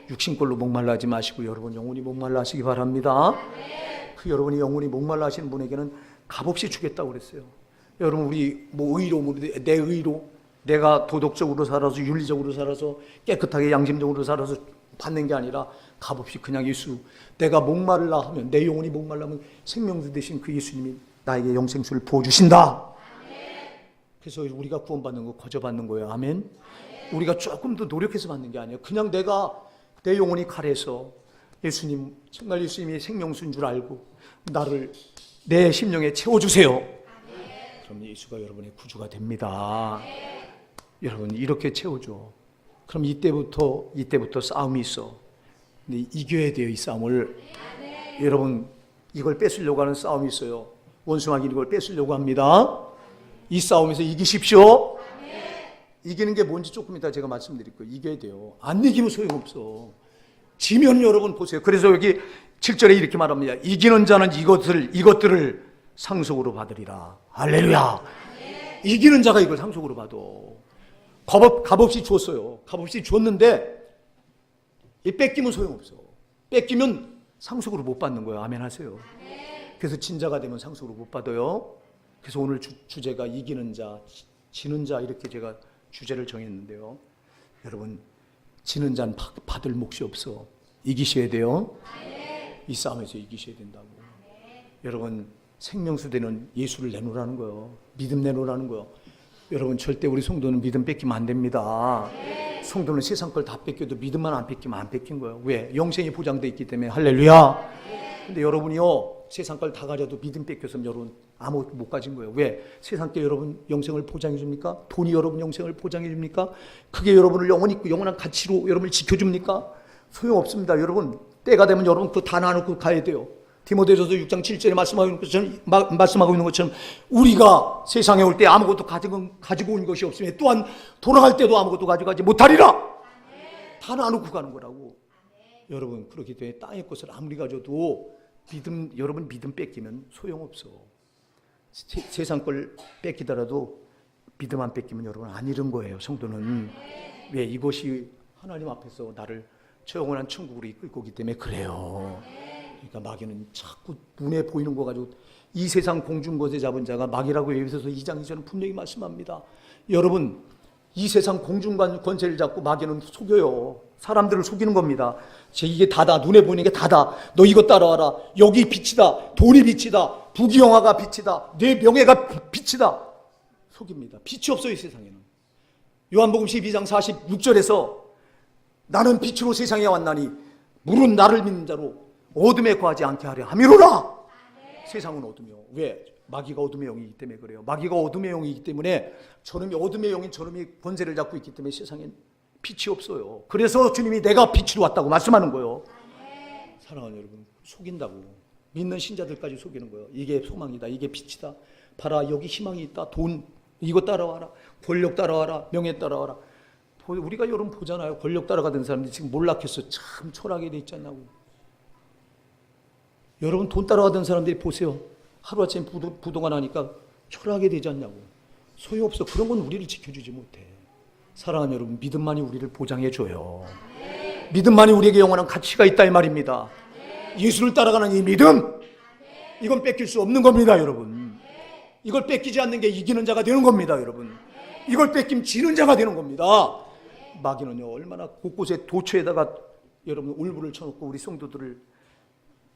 육신꼴로 목말라 하지 마시고 여러분 영혼이 목말라 하시기 바랍니다. 그 여러분이 영혼이 목말라 하시는 분에게는 값없이 주겠다고 그랬어요. 여러분 우리 뭐 의로 내 의로 내가 도덕적으로 살아서 윤리적으로 살아서 깨끗하게 양심적으로 살아서 받는 게 아니라 값없이 그냥 예수. 내가 목말라 하면 내 영혼이 목말라면 생명수 되신 그 예수님이 나에게 영생수를 부어주신다. 그래서 우리가 구원받는 거 거저받는 거예요. 아멘. 우리가 조금 더 노력해서 받는 게 아니에요. 그냥 내 영혼이 칼해서 예수님 정말 예수님이 생명수인 줄 알고 나를 내 심령에 채워주세요. 그럼 예수가 여러분의 구주가 됩니다. 여러분 이렇게 채워줘. 그럼 이때부터 싸움이 있어. 근데 이겨야 돼요. 이 싸움을. 여러분 이걸 뺏으려고 하는 싸움이 있어요. 원수마귀는 이걸 뺏으려고 합니다. 이 싸움에서 이기십시오. 이기는 게 뭔지 조금 이따 제가 말씀드릴 거예요. 이겨야 돼요. 안 이기면 소용없어. 지면 여러분 보세요. 그래서 여기 7절에 이렇게 말합니다. 이기는 자는 이것들을 상속으로 받으리라. 할렐루야. 이기는 자가 이걸 상속으로 받아. 값없이 줬어요. 값없이 줬는데 이 뺏기면 소용없어. 뺏기면 상속으로 못 받는 거예요. 아멘 하세요. 그래서 진자가 되면 상속으로 못 받아요. 그래서 오늘 주제가 이기는 자, 지는 자 이렇게 제가 주제를 정했는데요. 여러분 지는 자는 받을 몫이 없어. 이기셔야 돼요. 이 싸움에서 이기셔야 된다고. 여러분 생명수 되는 예수를 내놓으라는 거예요. 믿음 내놓으라는 거예요. 여러분 절대 우리 성도는 믿음 뺏기면 안 됩니다. 성도는 세상 걸 다 뺏겨도 믿음만 안 뺏기면 안 뺏긴 거예요. 왜? 영생이 보장되어 있기 때문에. 할렐루야. 근데 여러분이요, 세상 걸 다 가져도 믿음 뺏겼으면 여러분 아무것도 못 가진 거예요. 왜? 세상 게 여러분 영생을 보장해 줍니까? 돈이 여러분 영생을 보장해 줍니까? 그게 여러분을 영원히 영원한 가치로 여러분을 지켜줍니까? 소용없습니다. 여러분, 때가 되면 여러분 그거 다 나누고 가야 돼요. 디모데전서 6장 7절에 말씀하고 있는 것처럼 우리가 세상에 올 때 아무것도 가지고 온 것이 없으면 또한 돌아갈 때도 아무것도 가져가지 못하리라. 다 나누고 가는 거라고. 여러분, 그렇기 때문에 땅의 것을 아무리 가져도 여러분 믿음 뺏기면 소용없어. 세상 걸 뺏기더라도 믿음 안 뺏기면 여러분 안 잃은 거예요. 성도는. 왜? 이것이 하나님 앞에서 나를 저 영원한 천국으로 이끌 거기 때문에 그래요. 그러니까 마귀는 자꾸 눈에 보이는 거 가지고 이 세상 공중 것에 잡은 자가 마귀라고 에베소서 2장 2절은 분명히 말씀합니다. 여러분, 이 세상 공중 권세를 잡고 마귀는 속여요. 사람들을 속이는 겁니다. 이게 다다. 눈에 보이는 게 다다. 너 이거 따라와라. 여기 빛이다. 돈이 빛이다. 부귀영화가 빛이다. 내 명예가 빛이다. 속입니다. 빛이 없어요, 이 세상에는. 요한복음 12장 46절에서 나는 빛으로 세상에 왔나니 물은 나를 믿는 자로 어둠에 거하지 않게 하려 함이로라. 세상은 어둠이요. 왜? 마귀가 어둠의 영이기 때문에 그래요. 마귀가 어둠의 영이기 때문에 저놈이 어둠의 영인 저놈이 권세를 잡고 있기 때문에 세상엔 빛이 없어요. 그래서 주님이 내가 빛으로 왔다고 말씀하는 거예요. 사랑하는 여러분, 속인다고. 믿는 신자들까지 속이는 거예요. 이게 소망이다. 이게 빛이다. 봐라, 여기 희망이 있다. 돈 이거 따라와라. 권력 따라와라. 명예 따라와라. 우리가 여러분 보잖아요. 권력 따라가던 사람들이 지금 몰락해서 참 초라하게 돼 있지 않나고. 여러분 돈 따라가던 사람들이 보세요. 하루아침에 부도가 나니까 초라하게 되지 않냐고. 소용없어. 그런 건 우리를 지켜주지 못해. 사랑하는 여러분, 믿음만이 우리를 보장해줘요. 믿음만이 우리에게 영원한 가치가 있다 이 말입니다. 예수를 따라가는 이 믿음, 이건 뺏길 수 없는 겁니다, 여러분. 이걸 뺏기지 않는 게 이기는 자가 되는 겁니다, 여러분. 이걸 뺏기면 지는 자가 되는 겁니다. 마귀는요, 얼마나 곳곳에 도처에다가 여러분 울부를 쳐놓고 우리 성도들을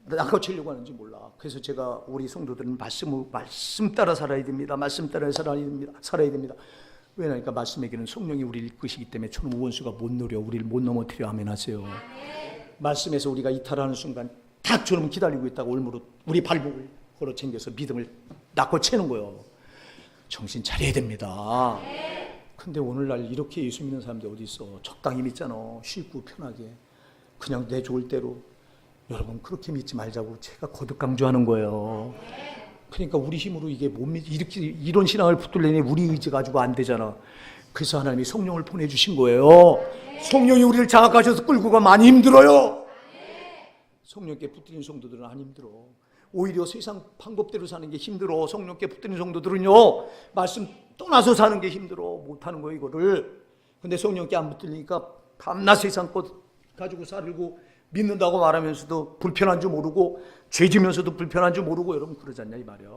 낚아채려고 하는지 몰라. 그래서 제가 우리 성도들은 말씀 따라 살아야 됩니다. 말씀 따라 살아야 됩니다. 왜냐니까 말씀에게는 성령이 우리를 이끄시기 때문에 저는 원수가 못 노려 우리를 못 넘어뜨려. 아멘 하세요. 말씀에서 우리가 이탈하는 순간 닭처럼 기다리고 있다가 올무릇 우리 발목을 걸어 챙겨서 믿음을 낚아채는 거예요. 정신 차려야 됩니다. 근데 오늘날 이렇게 예수 믿는 사람들이 어디 있어? 적당히 믿잖아. 쉽고 편하게. 그냥 내 좋을 대로. 여러분 그렇게 믿지 말자고 제가 거듭 강조하는 거예요. 그러니까 우리 힘으로 이게 못 이렇게 이런 신앙을 붙들려니 우리 의지 가지고 안 되잖아. 그래서 하나님이 성령을 보내주신 거예요. 성령이 우리를 장악하셔서 끌고 가면 많이 힘들어요. 성령께 붙들린 성도들은 안 힘들어. 오히려 세상 방법대로 사는 게 힘들어. 성령께 붙들린 성도들은요, 말씀 떠나서 사는 게 힘들어. 못하는 거예요, 이거를. 근데 성령께 안 붙들리니까 밤낮 세상 것 가지고 살고 믿는다고 말하면서도 불편한 줄 모르고 죄지면서도 불편한 줄 모르고 여러분 그러지 않냐 이 말이야.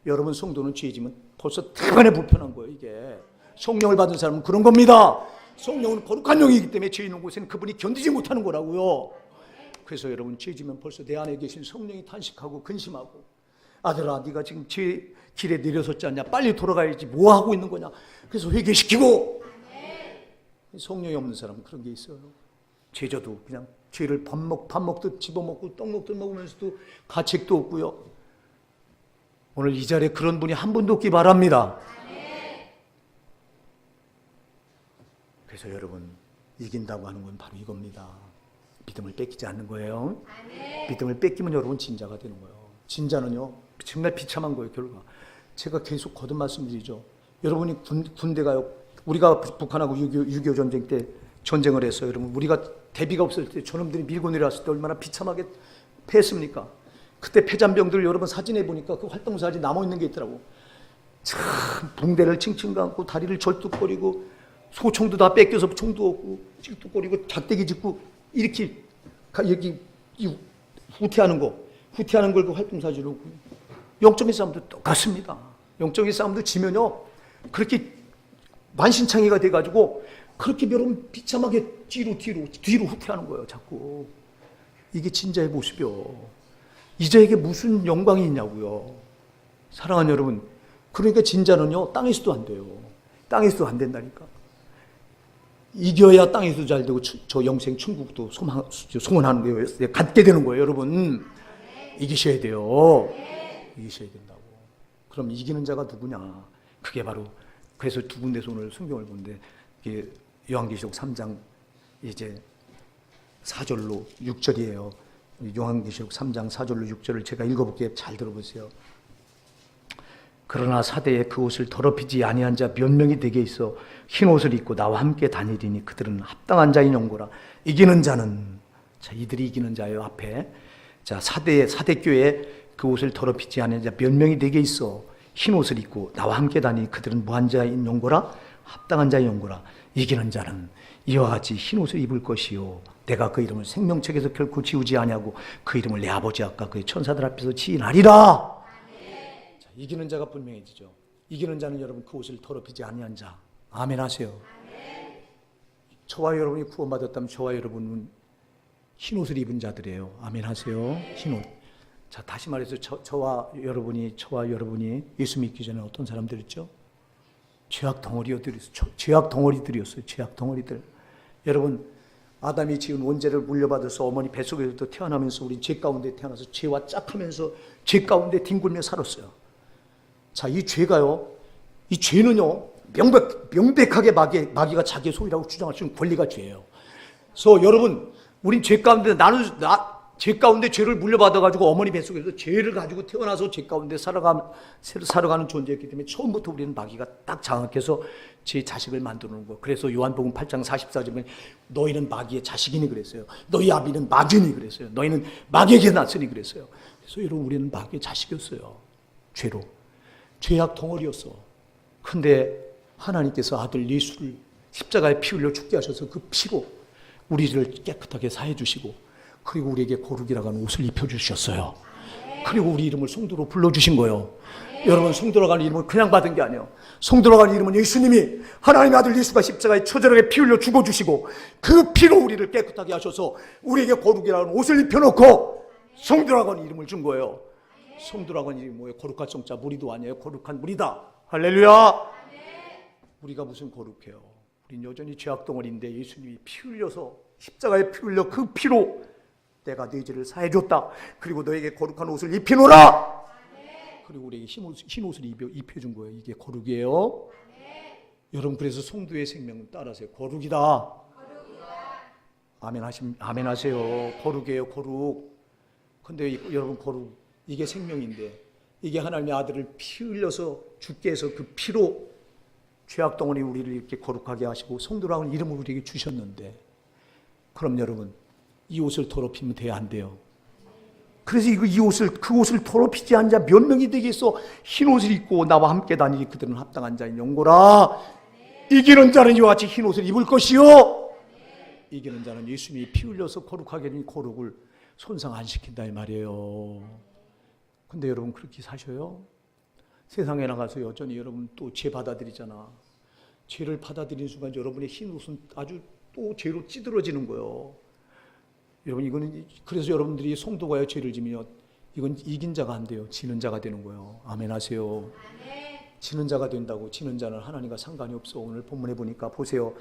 여러분 성도는 죄지면 벌써 대단히 불편한 거예요. 이게 성령을 받은 사람은 그런 겁니다. 성령은 거룩한 영이기 때문에 죄 있는 곳에는 그분이 견디지 못하는 거라고요. 그래서 여러분 죄지면 벌써 내 안에 계신 성령이 탄식하고 근심하고, 아들아 네가 지금 죄 길에 내려섰지 않냐, 빨리 돌아가야지, 뭐 하고 있는 거냐. 그래서 회개시키고. 성령이 없는 사람은 그런 게 있어요. 죄져도 그냥 죄를 밥 먹듯 집어먹고 떡 먹듯 먹으면서도 가책도 없고요. 오늘 이 자리에 그런 분이 한 분도 없기 바랍니다. 그래서 여러분 이긴다고 하는 건 바로 이겁니다. 믿음을 뺏기지 않는 거예요. 믿음을 뺏기면 여러분 진자가 되는 거예요. 진자는요 정말 비참한 거예요. 결과 제가 계속 거듭 말씀드리죠. 여러분이 군대 가요. 우리가 북한하고 6.25 전쟁 때 전쟁을 했어요. 여러분 우리가 대비가 없을 때 저놈들이 밀고 내려왔을 때 얼마나 비참하게 패했습니까? 그때 패잔병들 여러분 사진에 보니까 그 활동 사진 남아있는 게 있더라고. 참 붕대를 칭칭 감고 다리를 절뚝거리고 소총도 다 뺏겨서 총도 없고 찔뚝거리고 작대기 짚고 이렇게 여기 후퇴하는 걸 그 활동 사진으로. 영적인 싸움도 똑같습니다. 영적인 싸움도 지면요 그렇게 만신창이가 돼가지고 그렇게 여러분 비참하게 뒤로 후퇴하는 거예요. 자꾸. 이게 진자의 모습이요. 이자에게 무슨 영광이 있냐고요. 사랑하는 여러분, 그러니까 진자는요 땅에서도 안 돼요. 땅에서도 안 된다니까. 이겨야 땅에도 잘 되고 저 영생 천국도 소원하는 거예요. 갖게 되는 거예요. 여러분 이기셔야 돼요. 이기셔야 된다고. 그럼 이기는 자가 누구냐? 그게 바로, 그래서 두 군데서 오늘 성경을 보는데 이게 요한계시록 3장 이제 4절로 6절이에요. 요한계시록 3장 4절로 6절을 제가 읽어볼게요. 잘 들어보세요. 그러나 사대에 그 옷을 더럽히지 아니한 자 몇 명이 되게 있어 흰 옷을 입고 나와 함께 다니리니 그들은 합당한 자인 영고라. 이기는 자는, 자, 이들이 이기는 자예요. 앞에, 자, 사대 교회에 그 옷을 더럽히지 아니한 자 몇 명이 되게 있어 흰 옷을 입고 나와 함께 다니니 그들은 무한 자인 영고라. 합당한 자인 영고라. 이기는 자는 이와 같이 흰 옷을 입을 것이요 내가 그 이름을 생명책에서 결코 지우지 아니하고 그 이름을 내 아버지 앞과 그의 천사들 앞에서 지인하리라. 자, 이기는 자가 분명해지죠. 이기는 자는 여러분 그 옷을 더럽히지 아니한 자. 아멘 하세요. 저와 여러분이 구원받았다면 저와 여러분은 흰 옷을 입은 자들이에요. 아멘 하세요. 흰 옷. 자, 다시 말해서 저와 여러분이 예수 믿기 전에 어떤 사람들이었죠? 죄악 덩어리들이었어요. 죄악 덩어리들. 여러분, 아담이 지은 원죄를 물려받아서 어머니 뱃속에서 태어나면서 우리 죄 가운데 태어나서 죄와 짝하면서 죄 가운데 뒹굴며 살았어요. 자, 이 죄가요, 이 죄는요, 명백하게 마귀가 자기의 소유라고 주장할 수 있는 권리가 죄예요. 그래서 여러분, 우린 죄 가운데 죄 가운데 죄를 물려받아가지고 어머니 뱃속에서 죄를 가지고 태어나서 죄 가운데 살아가는 존재였기 때문에 처음부터 우리는 마귀가 딱 장악해서 제 자식을 만들어 놓은 거예요. 그래서 요한복음 8장 44절에 너희는 마귀의 자식이니 그랬어요. 너희 아비는 마귀니 그랬어요. 너희는 마귀에게 났으니 그랬어요. 그래서 여러분 우리는 마귀의 자식이었어요. 죄로. 죄악 덩어리였어. 근데 하나님께서 아들 예수를 십자가에 피 흘려 죽게 하셔서 그 피로 우리를 깨끗하게 사해 주시고 그리고 우리에게 거룩이라고 하는 옷을 입혀주셨어요. 그리고 우리 이름을 성도로 불러주신 거예요. 여러분, 성도라고 하는 이름은 그냥 받은 게 아니에요. 성도라고 하는 이름은 예수님이, 하나님의 아들 예수가 십자가에 처절하게 피 흘려 죽어주시고 그 피로 우리를 깨끗하게 하셔서 우리에게 거룩이라는 옷을 입혀놓고 성도라고 하는 이름을 준 거예요. 성도라고 하는 이름이 뭐예요? 거룩한 성자, 무리도 아니에요. 거룩한 무리다. 할렐루야. 우리가 무슨 거룩해요? 우린 여전히 죄악 덩어리인데 예수님이 피 흘려서 십자가에 피 흘려 그 피로 내가 네 죄를 사해줬다. 그리고 너에게 거룩한 옷을 입혀놓으라. 그리고 우리에게 흰 옷을 입혀준 거예요. 이게 거룩이에요. 여러분, 그래서 성도의 생명은 따라서요. 거룩이다. 아멘 하세요. 거룩이에요. 거룩. 근데 여러분, 거룩, 이게 생명인데 이게 하나님의 아들을 피 흘려서 죽게 해서 그 피로 죄악 덩어리 우리를 이렇게 거룩하게 하시고 성도라는 이름을 우리에게 주셨는데, 그럼 여러분 이 옷을 더럽히면 돼야 안 돼요. 그래서 그 옷을 더럽히지 않은 자 몇 명이 되겠어 흰 옷을 입고 나와 함께 다니니 그들은 합당한 자인 영고라. 이기는 자는 이와 같이 흰 옷을 입을 것이요. 이기는 자는 예수님이 피 흘려서 거룩하게 된 거룩을 손상 안 시킨다 이 말이에요. 근데 여러분 그렇게 사셔요? 세상에 나가서 여전히 여러분 또 죄 받아들이잖아. 죄를 받아들이는 순간 여러분의 흰 옷은 아주 또 죄로 찌들어지는 거예요. 여러분, 이거는 그래서 여러분들이 성도가요 죄를 지면 이건 이긴 자가 안 돼요. 지는 자가 되는 거예요. 아멘 하세요. 지는 자가 된다고. 지는 자는 하나님과 상관이 없어. 오늘 본문에 보니까 보세요.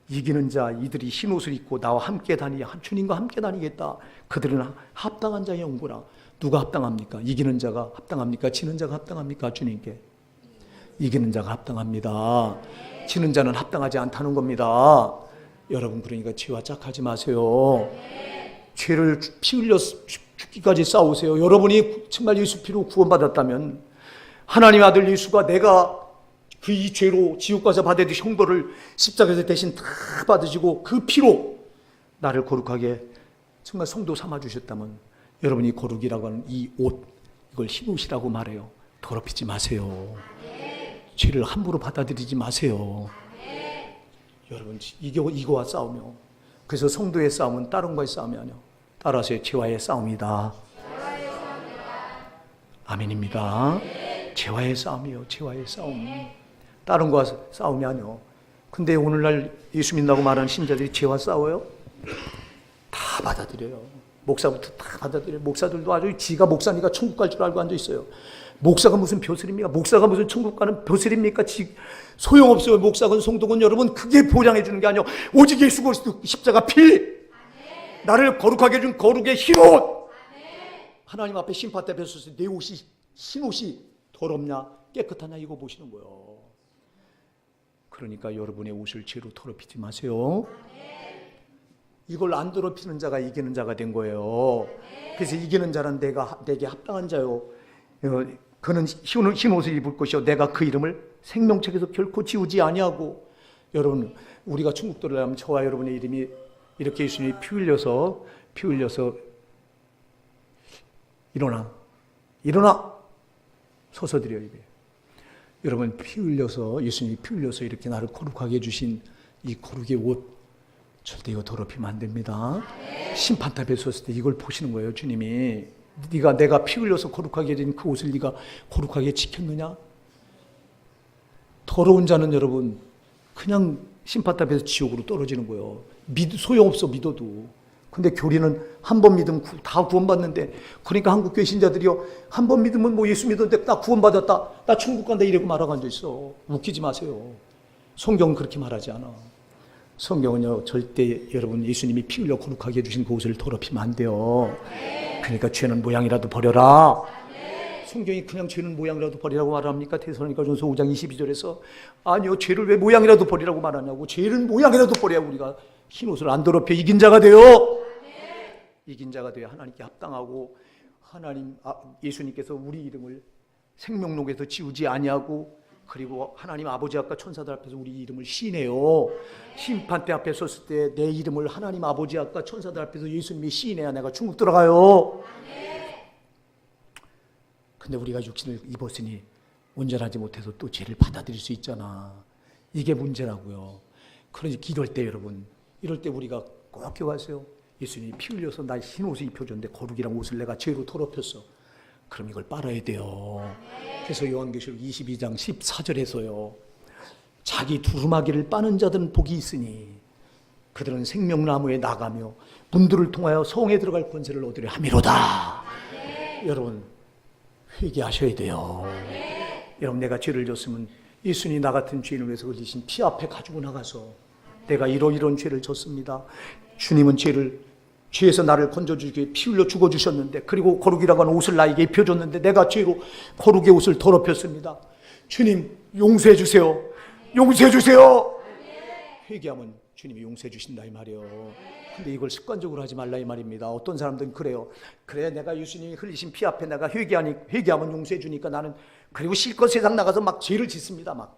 이기는 자, 이들이 흰 옷을 입고 나와 함께 주님과 함께 다니겠다. 그들은 합당한 자의 영구라. 누가 합당합니까? 이기는 자가 합당합니까? 지는 자가 합당합니까? 주님께. 이기는 자가 합당합니다. 지는 자는 합당하지 않다는 겁니다. 여러분, 그러니까 죄와 짝하지 마세요. 죄를 피 흘려 죽기까지 싸우세요. 여러분이 정말 예수 피로 구원받았다면 하나님의 아들 예수가 내가 그 이 죄로 지옥 가서 받아야 될 형벌을 십자가에서 대신 다 받으시고 그 피로 나를 거룩하게 정말 성도 삼아주셨다면 여러분이 거룩이라고 하는 이 옷, 이걸 흰 옷이라고 말해요. 더럽히지 마세요. 죄를 함부로 받아들이지 마세요. 여러분, 이거와 싸우며, 그래서 성도의 싸움은 다른 거의 싸움이 아니에요. 따라서 죄와의 싸움이다. 아멘입니다. 죄와의 싸움이요. 죄와의 싸움. 다른 거와 싸움이 아니에요. 근데 오늘날 예수 믿는다고 말하는 신자들이 죄와 싸워요? 다 받아들여요. 목사부터 다 받아들여요. 목사들도 아주 지가 목사니까 천국 갈 줄 알고 앉아 있어요. 목사가 무슨 벼슬입니까? 목사가 무슨 천국 가는 벼슬입니까? 소용없어요. 목사건 성도건 여러분, 그게 보장해 주는 게 아니요, 오직 예수 그리스도 십자가 피, 나를 거룩하게 해준 거룩의 흰옷. 하나님 앞에 심판 앞에 섰을 때 내 옷이, 흰옷이 더럽냐 깨끗하냐 이거 보시는 거예요. 그러니까 여러분의 옷을 죄로 더럽히지 마세요. 이걸 안 더럽히는 자가 이기는 자가 된 거예요. 그래서 이기는 자는 내게 합당한 자요, 그는 흰 옷을 입을 것이요 내가 그 이름을 생명책에서 결코 지우지 아니하고. 여러분, 우리가 천국 들어가면 저와 여러분의 이름이 이렇게 예수님이 피 흘려서 일어나 서서 드려요. 이게 여러분, 피 흘려서, 예수님이 피 흘려서 이렇게 나를 거룩하게 해주신 이 거룩의 옷, 절대 이거 더럽히면 안 됩니다. 심판탑에 섰을 때 이걸 보시는 거예요. 주님이 내가 피 흘려서 거룩하게 된 그 옷을 네가 거룩하게 지켰느냐? 더러운 자는 여러분 그냥 심판탑에서 지옥으로 떨어지는 거예요. 소용없어 믿어도. 근데 교리는 한 번 믿으면 다 구원받는데, 그러니까 한국 교회 신자들이요, 한 번 믿으면 뭐 예수 믿었는데 나 구원받았다, 나 천국 간다 이러고 말하고 앉아있어. 웃기지 마세요. 성경은 그렇게 말하지 않아. 성경은요, 절대 여러분 예수님이 피 흘려 거룩하게 해주신 그 옷을 더럽히면 안 돼요. 그러니까 죄는 모양이라도 버려라. 성경이 그냥 죄는 모양이라도 버리라고 말합니까? 데살로니가전서 5장 22절에서 아니요, 죄를 왜 모양이라도 버리라고 말하냐고. 죄는 모양이라도 버려야 우리가 흰 옷을 안 더럽혀 이긴 자가 돼요. 이긴 자가 돼야 하나님께 합당하고, 예수님께서 우리 이름을 생명록에서 지우지 아니하고, 그리고 하나님 아버지 앞과 천사들 앞에서 우리 이름을 시인해요. 심판대 앞에 섰을 때 내 이름을 하나님 아버지 앞과 천사들 앞에서 예수님이 시인해야 내가 천국 들어가요. 근데 우리가 육신을 입었으니 온전하지 못해서 또 죄를 받아들일 수 있잖아. 이게 문제라고요. 그러니 이럴 때 여러분, 이럴 때 우리가 꼭 기억하세요. 예수님이 피 흘려서 나 흰 옷을 입혀줬는데 거룩이란 옷을 내가 죄로 더럽혔어. 그럼 이걸 빨아야 돼요. 그래서 요한계시록 22장 14절에서요, 자기 두루마기를 빠는 자들은 복이 있으니 그들은 생명나무에 나가며 문들을 통하여 성에 들어갈 권세를 얻으려 함이로다. 여러분, 회개하셔야 돼요. 여러분, 내가 죄를 졌으면 예수님이 나 같은 죄인을 위해서 흘리신 피 앞에 가지고 나가서 내가 이런 죄를 졌습니다. 주님은 죄에서 나를 건져주기 피 흘려 죽어주셨는데, 그리고 거룩이라고 하는 옷을 나에게 입혀줬는데 내가 죄로 거룩의 옷을 더럽혔습니다. 주님 용서해 주세요. 용서해 주세요. 회개하면 주님이 용서해 주신다 이 말이에요. 근데 이걸 습관적으로 하지 말라 이 말입니다. 어떤 사람들은 그래요. 그래, 내가 예수님이 흘리신 피 앞에 내가 회개하면 용서해 주니까 나는, 그리고 실컷 세상 나가서 막 죄를 짓습니다. 막.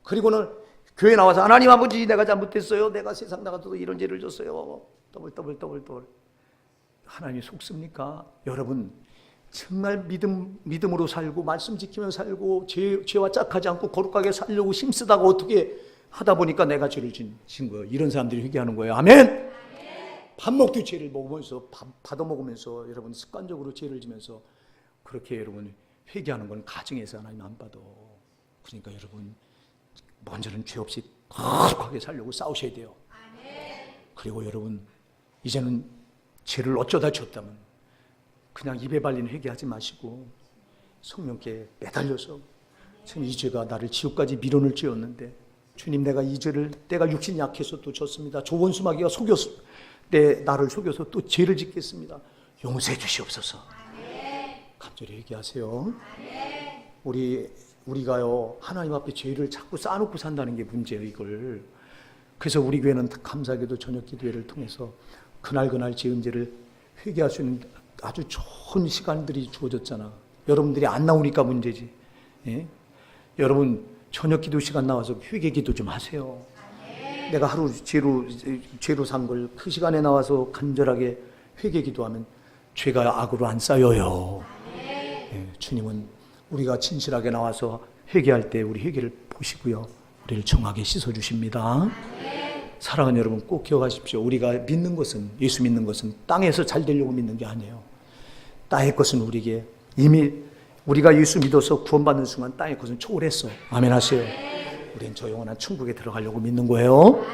그리고는 교회 나와서 하나님 아버지 내가 잘못했어요. 내가 세상 나가서도 이런 죄를 졌어요. 더블. 하나님이 속습니까? 여러분, 정말 믿음으로 살고 말씀 지키며 살고 죄와 짝하지 않고 거룩하게 살려고 힘쓰다가 어떻게 하다 보니까 내가 죄를 진 거예요. 이런 사람들이 회개하는 거예요. 아멘. 밥 먹듯 죄를 먹으면서, 밥 받아 먹으면서 여러분 습관적으로 죄를 지면서 그렇게 여러분 회개하는 건 가정에서 하나님 안 받아. 그러니까 여러분, 먼저는 죄 없이 거룩하게 살려고 싸우셔야 돼요. 그리고 여러분, 이제는 죄를 어쩌다 졌다면 그냥 입에 발린 회개하지 마시고 성령께 매달려서, 지금 이 죄가 나를 지옥까지 밀어넣을 죄였는데 주님, 내가 이 죄를, 내가 육신이 약해서 또 졌습니다. 조원수마귀가 나를 속여서 또 죄를 짓겠습니다. 용서해 주시옵소서. 간절히 회개하세요. 우리가요, 하나님 앞에 죄를 자꾸 쌓아놓고 산다는 게 문제예요, 이걸. 그래서 우리 교회는 감사하게도 저녁 기도회를 통해서 그날 지은 죄를 회개할 수 있는 아주 좋은 시간들이 주어졌잖아. 여러분들이 안 나오니까 문제지. 예? 여러분, 저녁 기도 시간 나와서 회개 기도 좀 하세요. 내가 하루 죄로 산 걸 그 시간에 나와서 간절하게 회개 기도하면 죄가 악으로 안 쌓여요. 예, 주님은 우리가 진실하게 나와서 회개할 때 우리 회개를 보시고요, 우리를 정하게 씻어주십니다. 사랑하는 여러분, 꼭 기억하십시오. 우리가 믿는 것은, 예수 믿는 것은 땅에서 잘 되려고 믿는 게 아니에요. 땅의 것은 우리에게 이미 우리가 예수 믿어서 구원받는 순간 땅의 것은 초월했어. 아멘 하세요. 우리는 저 영원한 천국에 들어가려고 믿는 거예요.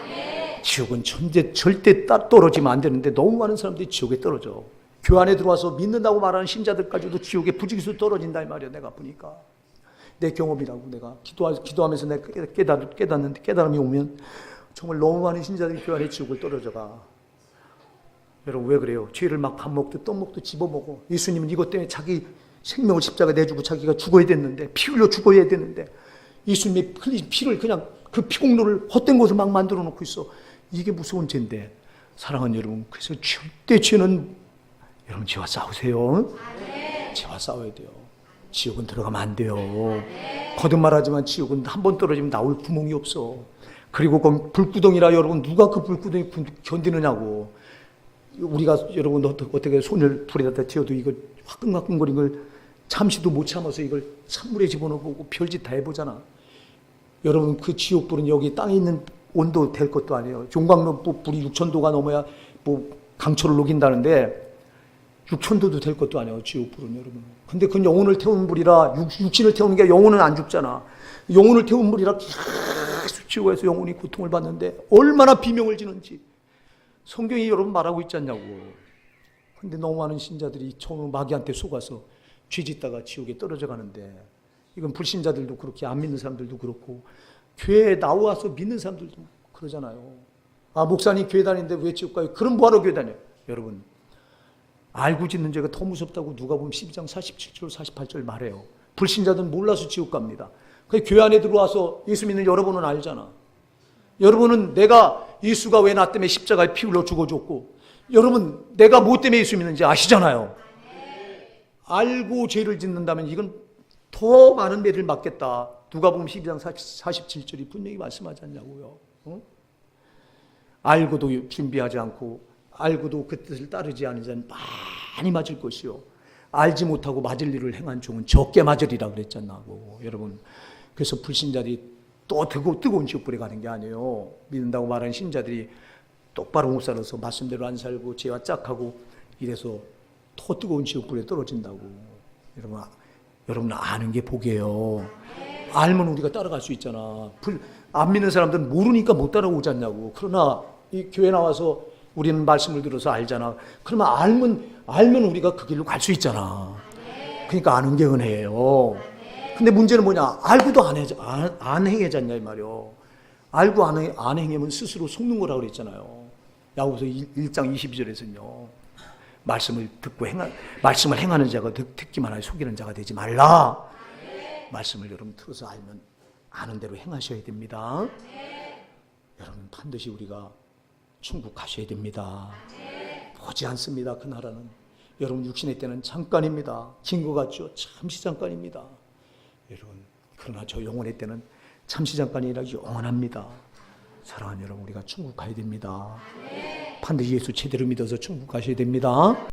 지옥은 절대 떨어지면 안 되는데 너무 많은 사람들이 지옥에 떨어져. 교회 안에 들어와서 믿는다고 말하는 신자들까지도 지옥에 부지기수 떨어진다 이 말이야. 내가 보니까 내 경험이라고. 내가 기도하면서 내가 깨닫는데 깨달음이 오면 정말 너무 많은 신자들이 교회 안에 지옥을 떨어져가. 여러분 왜 그래요? 죄를 막 밥 먹듯 떡 먹듯 집어먹어. 예수님은 이것 때문에 자기 생명을 십자가 내주고 자기가 죽어야 됐는데, 피 흘려 죽어야 됐는데, 예수님의 흘린 피를 그냥 그 피공로를 헛된 곳을 막 만들어 놓고 있어. 이게 무서운 죄인데. 사랑하는 여러분, 그래서 절대 죄는, 여러분 죄와 싸우세요. 죄와 싸워야 돼요. 지옥은 들어가면 안 돼요. 거듭말하지만 지옥은 한 번 떨어지면 나올 구멍이 없어. 그리고 그 불구덩이라. 여러분 누가 그 불구덩이 견디느냐고. 우리가 여러분 어떻게 손을 불에다 튀어도 이걸 화끈화끈거린 걸 잠시도 못 참아서 이걸 찬물에 집어넣고 별짓 다 해보잖아. 여러분 그 지옥불은 여기 땅에 있는 온도 될 것도 아니에요. 종강로 불이 6,000도가 넘어야 뭐 강철을 녹인다는데 6,000도도 될 것도 아니에요. 지옥불은 여러분. 근데 그건 영혼을 태우는 불이라. 육신을 태우는 게 영혼은 안 죽잖아. 영혼을 태우는 불이라 계속 지옥에서 영혼이 고통을 받는데 얼마나 비명을 지는지 성경이 여러분 말하고 있지 않냐고. 근데 너무 많은 신자들이 처음 마귀한테 속아서 죄짓다가 지옥에 떨어져 가는데, 이건 불신자들도 그렇게, 안 믿는 사람들도 그렇고, 교회에 나와서 믿는 사람들도 그러잖아요. 아, 목사님 교회 다니는데 왜 지옥 가요? 그럼 뭐하러 교회 다녀요? 여러분, 알고 짓는 죄가 더 무섭다고 누가복음 12장 47절 48절 말해요. 불신자들은 몰라서 지옥 갑니다. 그 교회 안에 들어와서 예수 믿는 여러분은 알잖아. 여러분은 내가 예수가 왜 나 때문에 십자가에 피 흘려 죽어줬고, 여러분 내가 뭐 때문에 예수 믿는지 아시잖아요. 알고 죄를 짓는다면 이건 더 많은 매를 맞겠다. 누가복음 12장 47절이 분명히 말씀하지 않냐고요. 알고도 준비하지 않고 알고도 그 뜻을 따르지 않은 자는 많이 맞을 것이요, 알지 못하고 맞을 일을 행한 종은 적게 맞으리라 그랬잖아고. 여러분, 그래서 불신자들이 또 뜨거운 지옥불에 가는 게 아니에요. 믿는다고 말하는 신자들이 똑바로 못 살아서 말씀대로 안 살고 죄와 짝하고 이래서 더 뜨거운 지옥불에 떨어진다고. 여러분 아는 게 복이에요. 알면 우리가 따라갈 수 있잖아. 안 믿는 사람들은 모르니까 못 따라오지 않냐고. 그러나 이 교회 나와서 우리는 말씀을 들어서 알잖아. 그러면 알면 우리가 그 길로 갈 수 있잖아. 그러니까 아는 게 은혜예요. 근데 문제는 뭐냐? 알고도 안 행해졌냐 이 말이요. 알고 안 행하면 스스로 속는 거라고 그랬잖아요. 야고보서 1장 22절에서는요. 말씀을 행하는 자가 듣기만 하여 속이는 자가 되지 말라. 말씀을 여러분 들어서 알면 아는 대로 행하셔야 됩니다. 여러분 반드시 우리가 천국 가셔야 됩니다. 보지 않습니다. 그 나라는. 여러분 육신의 때는 잠깐입니다. 긴 것 같죠? 잠시 잠깐입니다. 여러분, 그러나 저 영혼의 때는 잠시 잠깐이 아니라 영원합니다. 사랑하는 여러분, 우리가 천국 가야 됩니다. 반드시 예수 제대로 믿어서 천국 가셔야 됩니다.